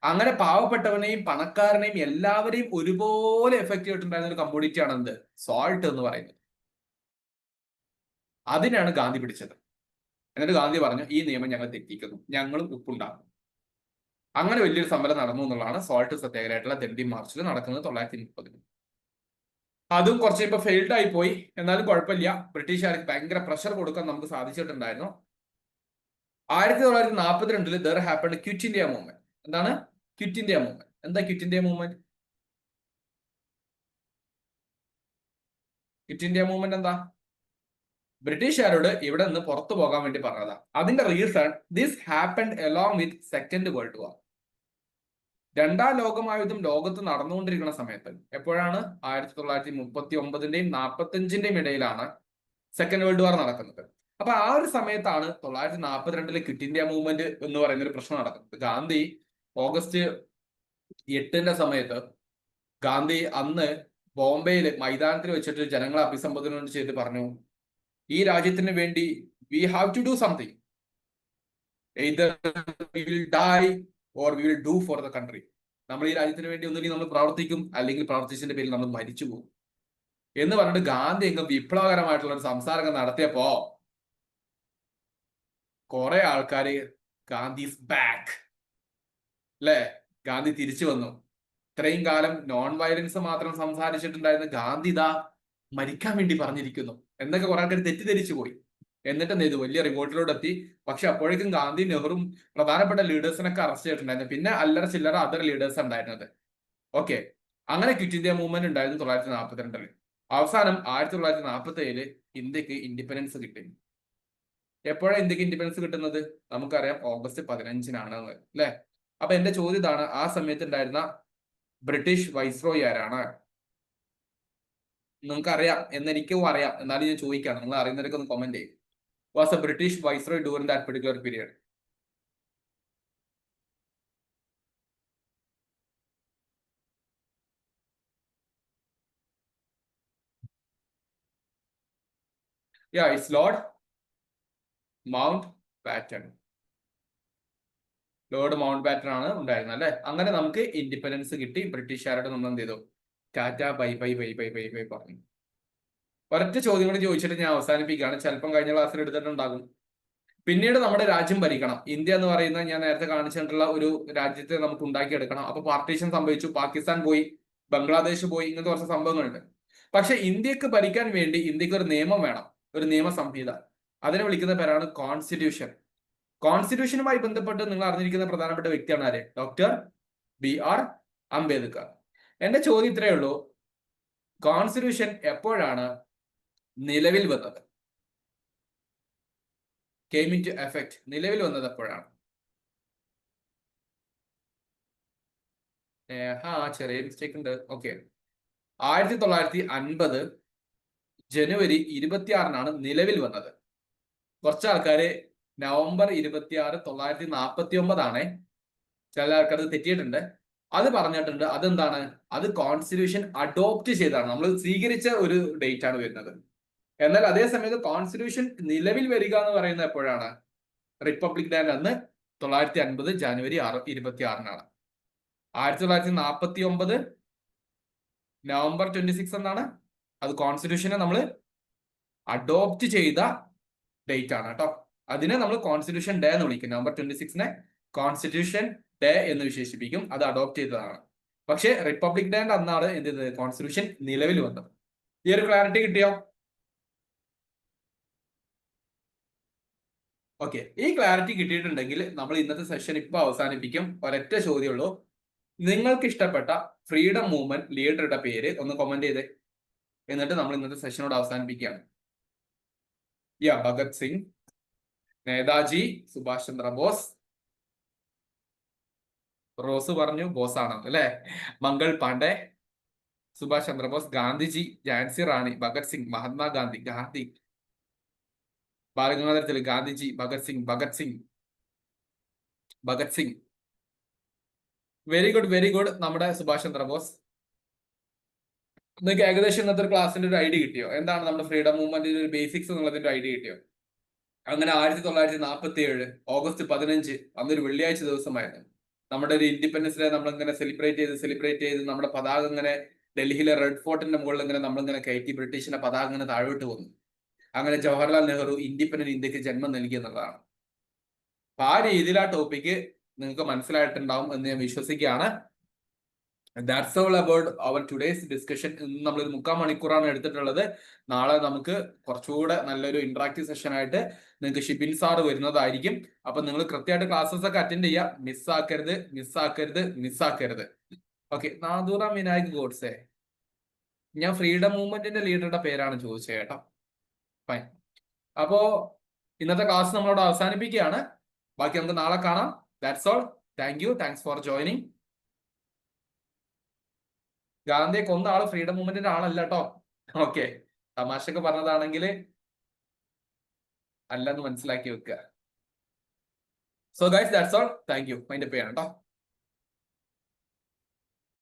അങ്ങനെ പാവപ്പെട്ടവനെയും പണക്കാരനെയും എല്ലാവരെയും ഒരുപോലെ എഫക്റ്റ് ചെയ്തിട്ടുണ്ടായിരുന്ന ഒരു കമ്മോഡിറ്റി ആണ് എന്ത്? സോൾട്ട് എന്ന് പറയുന്നത്. അതിനാണ് ഗാന്ധി പിടിച്ചത്. എന്നിട്ട് ഗാന്ധി പറഞ്ഞു, ഈ നിയമം ഞങ്ങൾ തെറ്റിക്കുന്നു, ഞങ്ങളും ഉപ്പുണ്ടാകും. അങ്ങനെ വലിയൊരു സമരം നടന്നു എന്നുള്ളതാണ് സോൾട്ട് സത്യാഗ്രഹമായിട്ടുള്ള ദണ്ഡി മാർച്ചിൽ നടക്കുന്നത് 1930. അതും കുറച്ച് ഇപ്പൊ ഫെയിൽഡ് ആയി പോയി, എന്നാലും കുഴപ്പമില്ല. ബ്രിട്ടീഷുകാർക്ക് ഭയങ്കര പ്രഷർ കൊടുക്കാൻ നമുക്ക് സാധിച്ചിട്ടുണ്ടായിരുന്നു. 1942 there happened quit India movement. എന്താണ് ക്വിറ്റ് ഇന്ത്യ മൂവ്മെന്റ്? എന്താ quit India movement? Quit India movement എന്താ? ബ്രിട്ടീഷുകാരോട് ഇവിടെ നിന്ന് പുറത്തു പോകാൻ വേണ്ടി പറഞ്ഞതാ. അതിന്റെ reason this happened along with second world വാർ. രണ്ടാം ലോകമഹായുദ്ധം ലോകത്ത് നടന്നുകൊണ്ടിരിക്കുന്ന സമയത്ത്, എപ്പോഴാണ്? 1939ന്റെയും 45ന്റെയും ഇടയിലാണ് സെക്കൻഡ് വേൾഡ് വാർ നടക്കുന്നത്. അപ്പൊ ആ ഒരു സമയത്താണ് 1942 ക്വിറ്റ് ഇന്ത്യ മൂവ്മെന്റ് എന്ന് പറയുന്ന ഒരു പ്രശ്നം നടക്കുന്നത്. ഗാന്ധി ഓഗസ്റ്റ് 8 സമയത്ത് ഗാന്ധി അന്ന് ബോംബെയിൽ മൈതാനത്തിൽ വെച്ചിട്ട് ജനങ്ങളെ അഭിസംബോധന ചെയ്ത് പറഞ്ഞു, ഈ രാജ്യത്തിന് വേണ്ടി we have to do something, either we will die or we will do for the country. നമ്മൾ ഈ രാജ്യത്തിന് വേണ്ടി ഒന്നുകിൽ നമ്മൾ പ്രവർത്തിക്കും, അല്ലെങ്കിൽ പ്രവർത്തിച്ചതിന്റെ പേരിൽ നമ്മൾ മരിച്ചു പോകും എന്ന് പറഞ്ഞിട്ട് ഗാന്ധി എങ്ങും വിപ്ലവകരമായിട്ടുള്ള ഒരു സംസാരം നടത്തിയപ്പോ കുറെ ആൾക്കാര് ഗാന്ധിസ് ബാക്ക്, അല്ലെ, ഗാന്ധി തിരിച്ചു വന്നു. ഇത്രയും കാലം നോൺ വയലൻസ് മാത്രം സംസാരിച്ചിട്ടുണ്ടായിരുന്ന ഗാന്ധി ഇതാ മരിക്കാൻ വേണ്ടി പറഞ്ഞിരിക്കുന്നു എന്നൊക്കെ കുറെ ആൾക്കാർ തെറ്റിദ്ധരിച്ചു പോയി. എന്നിട്ട് എന്ത് ചെയ്തു? വലിയ റിവോൾട്ടിലോട്ട് എത്തി. പക്ഷെ അപ്പോഴേക്കും ഗാന്ധി, നെഹ്റുവും പ്രധാനപ്പെട്ട ലീഡേഴ്സിനൊക്കെ അറസ്റ്റ് ചെയ്തിട്ടുണ്ടായിരുന്നു. പിന്നെ അല്ലറ ചില്ലറ അതർ ലീഡേഴ്സ് ഉണ്ടായിരുന്നത്. ഓക്കെ, അങ്ങനെ ക്വിറ്റ് ഇന്ത്യ മൂവ്മെന്റ് ഉണ്ടായിരുന്നു 1942. അവസാനം 1947 ഇന്ത്യക്ക് ഇൻഡിപെൻഡൻസ് കിട്ടി. എപ്പോഴാണ് ഇന്ത്യക്ക് ഇൻഡിപെൻഡൻസ് കിട്ടുന്നത്? നമുക്കറിയാം, ഓഗസ്റ്റ് 15 അല്ലെ? അപ്പൊ എന്റെ ചോദ്യം ഇതാണ്, ആ സമയത്ത് ഉണ്ടായിരുന്ന ബ്രിട്ടീഷ് വൈസ്രോയി ആരാണ്? നിങ്ങൾക്ക് അറിയാം എന്നെനിക്കും അറിയാം, എന്നാലും ഞാൻ ചോദിക്കാം, നിങ്ങൾ അറിയുന്നവരൊക്കെ ഒന്ന് കമന്റ് ചെയ്യും. Was a British viceroy during that particular period? Yeah, it's Lord Mountbatten. Lord Mountbatten ആണ് ഉണ്ടായിരുന്നത്, അല്ലെ? അങ്ങനെ നമുക്ക് ഇൻഡിപെൻഡൻസ് കിട്ടി. ബ്രിട്ടീഷുകാരോട് നമ്മൾ എന്ത് ചെയ്തു? Tata bye bye bye bye bye bye പറഞ്ഞു. ഒരൊറ്റ ചോദ്യം കൂടി ചോദിച്ചിട്ട് ഞാൻ അവസാനിപ്പിക്കുകയാണ്. ചിലപ്പം കഴിഞ്ഞ ക്ലാസ്സിൽ എടുത്തിട്ടുണ്ടാകും. പിന്നീട് നമ്മുടെ രാജ്യം ഭരിക്കണം. ഇന്ത്യ എന്ന് പറയുന്ന ഞാൻ നേരത്തെ കാണിച്ചിട്ടുള്ള ഒരു രാജ്യത്തെ നമുക്ക് ഉണ്ടാക്കിയെടുക്കണം. അപ്പൊ പാർട്ടീഷൻ സംഭവിച്ചു, പാകിസ്ഥാൻ പോയി, ബംഗ്ലാദേശ് പോയി, ഇങ്ങനത്തെ കുറച്ച് സംഭവങ്ങളുണ്ട്. പക്ഷെ ഇന്ത്യക്ക് ഭരിക്കാൻ വേണ്ടി ഇന്ത്യക്ക് ഒരു നിയമം വേണം, ഒരു നിയമ സംഹിത. അതിനെ വിളിക്കുന്ന പേരാണ് കോൺസ്റ്റിറ്റ്യൂഷൻ. കോൺസ്റ്റിറ്റ്യൂഷനുമായി ബന്ധപ്പെട്ട് നിങ്ങൾ അറിഞ്ഞിരിക്കുന്ന പ്രധാനപ്പെട്ട വ്യക്തിയാണ് ആര്? Doctor BR Ambedkar. എന്റെ ചോദ്യം ഇത്രയേ ഉള്ളൂ, കോൺസ്റ്റിറ്റ്യൂഷൻ എപ്പോഴാണ് നിലവിൽ വന്നത്? കെയിം ഇൻ ടു എഫക്ട്, നിലവിൽ വന്നത് എപ്പോഴാണ്? ചെറിയ മിസ്റ്റേക്ക് ഉണ്ട്. ഓക്കെ, 1950 ജനുവരി 26 നിലവിൽ വന്നത്. കുറച്ച് ആൾക്കാര് നവംബർ 26, 1949 ചില ആൾക്കാർ തെറ്റിയിട്ടുണ്ട്. അത് പറഞ്ഞിട്ടുണ്ട്. അതെന്താണ്? അത് കോൺസ്റ്റിറ്റ്യൂഷൻ അഡോപ്റ്റ് ചെയ്താണ്, നമ്മൾ സ്വീകരിച്ച ഒരു ഡേറ്റ് ആണ് വരുന്നത്. എന്നാൽ അതേ സമയത്ത് കോൺസ്റ്റിറ്റ്യൂഷൻ നിലവിൽ വരിക എന്ന് പറയുന്നത് എപ്പോഴാണ്? റിപ്പബ്ലിക് ഡേ അന്ന് 1950 ജനുവരി 26. 1949 നവംബർ 26 എന്നാണ്. അത് കോൺസ്റ്റിറ്റ്യൂഷനെ നമ്മൾ അഡോപ്റ്റ് ചെയ്ത ഡേറ്റ് ആണ് കേട്ടോ. അതിനെ നമ്മൾ കോൺസ്റ്റിറ്റ്യൂഷൻ ഡേ എന്ന് വിളിക്കും. നവംബർ 26 കോൺസ്റ്റിറ്റ്യൂഷൻ ഡേ എന്ന് വിശേഷിപ്പിക്കും. അത് അഡോപ്റ്റ് ചെയ്തതാണ്. പക്ഷേ റിപ്പബ്ലിക് ഡേ അന്നാണ് എന്ത് ചെയ്തത്? കോൺസ്റ്റിറ്റ്യൂഷൻ നിലവിൽ വന്നത്. ഈ ഒരു ക്ലാരിറ്റി കിട്ടിയോ? ഓക്കെ, ഈ ക്ലാരിറ്റി കിട്ടിയിട്ടുണ്ടെങ്കിൽ നമ്മൾ ഇന്നത്തെ സെഷൻ ഇപ്പൊ അവസാനിപ്പിക്കും. ഒരൊറ്റ ചോദ്യമുള്ളൂ, നിങ്ങൾക്ക് ഇഷ്ടപ്പെട്ട ഫ്രീഡം മൂവ്മെന്റ് ലീഡറുടെ പേര് ഒന്ന് കമന്റ് ചെയ്തേ. എന്നിട്ട് നമ്മൾ ഇന്നത്തെ സെഷനോട് അവസാനിപ്പിക്കുകയാണ്. ഭഗത് സിംഗ്, നേതാജി സുഭാഷ് ചന്ദ്രബോസ്, റോസ് പറഞ്ഞു ബോസാണ് അല്ലെ, മംഗൾ പാണ്ഡെ, സുഭാഷ് ചന്ദ്രബോസ്, ഗാന്ധിജി, ഝാൻസി റാണി, Bhagat Singh, Mahatma Gandhi, Gandhi, Balagangadhara Tilak, Gandhiji, Bhagat Singh, Bhagat Singh, Bhagat Singh. Very good, very good. നമ്മുടെ സുഭാഷ് ചന്ദ്രബോസ്. നിങ്ങൾക്ക് ഏകദേശം ഇന്നത്തെ ഒരു ക്ലാസ്സിന്റെ ഒരു ഐഡിയ കിട്ടിയോ? എന്താണ് നമ്മുടെ ഫ്രീഡം മൂവ്മെന്റിന്റെ ഒരു ബേസിക്സ് എന്നുള്ളതിന്റെ ഐഡിയ കിട്ടിയോ? അങ്ങനെ 1947 ഓഗസ്റ്റ് 15 അന്നൊരു വെള്ളിയാഴ്ച ദിവസമായിരുന്നു. നമ്മുടെ ഒരു ഇൻഡിപെൻഡൻസ് ഡേ നമ്മളിങ്ങനെ സെലിബ്രേറ്റ് ചെയ്ത് നമ്മുടെ പതാക ഇങ്ങനെ ഡൽഹിയിലെ റെഡ് ഫോർട്ടിന്റെ മുകളിൽ ഇങ്ങനെ നമ്മളിങ്ങനെ കയറ്റി ബ്രിട്ടീഷിന്റെ പതാക ഇങ്ങനെ താഴോട്ട് വന്നു. അങ്ങനെ ജവഹർലാൽ നെഹ്റു ഇൻഡിപെൻഡന്റ് ഇന്ത്യക്ക് ജന്മം നൽകി എന്നുള്ളതാണ്. അപ്പൊ ആ രീതിയിൽ ആ ടോപ്പിക്ക് നിങ്ങൾക്ക് മനസ്സിലായിട്ടുണ്ടാവും എന്ന് ഞാൻ വിശ്വസിക്കുകയാണ്. That's all about our today's discussion. ഇന്ന് നമ്മളൊരു 3/4 മണിക്കൂറാണ് എടുത്തിട്ടുള്ളത്. നാളെ നമുക്ക് കുറച്ചുകൂടെ നല്ലൊരു ഇന്ററാക്റ്റീവ് സെഷൻ ആയിട്ട് നിങ്ങൾക്ക് ഷിബിൻ സാർ വരുന്നതായിരിക്കും. അപ്പൊ നിങ്ങൾ കൃത്യമായിട്ട് ക്ലാസ്സസ് ഒക്കെ അറ്റൻഡ് ചെയ്യുക. മിസ്സാക്കരുത്. ഓക്കെ, നാദൂറാം വിനായക് ഗോഡ്സെ. ഞാൻ ഫ്രീഡം മൂവ്മെന്റിന്റെ ലീഡറുടെ പേരാണ് ചോദിച്ചത് കേട്ടോ. ഫൈൻ. അപ്പോ ഇന്നത്തെ ക്ലാസ് നമ്മളോട് അവസാനിപ്പിക്കുകയാണ്. ബാക്കി നമുക്ക് നാളെ കാണാം. That's all. Thank you. Thanks for joining. ഗാന്ധിയെ കൊന്ന ആള് ഫ്രീഡം മൂവ്മെന്റിന്റെ ആളല്ല കേട്ടോ. ഓക്കെ, തമാശക്ക് പറഞ്ഞതാണെങ്കിൽ അല്ലെന്ന് മനസ്സിലാക്കി വെക്കുക. So guys, that's all. Thank you. Mind up ചെയ്യണം കേട്ടോ.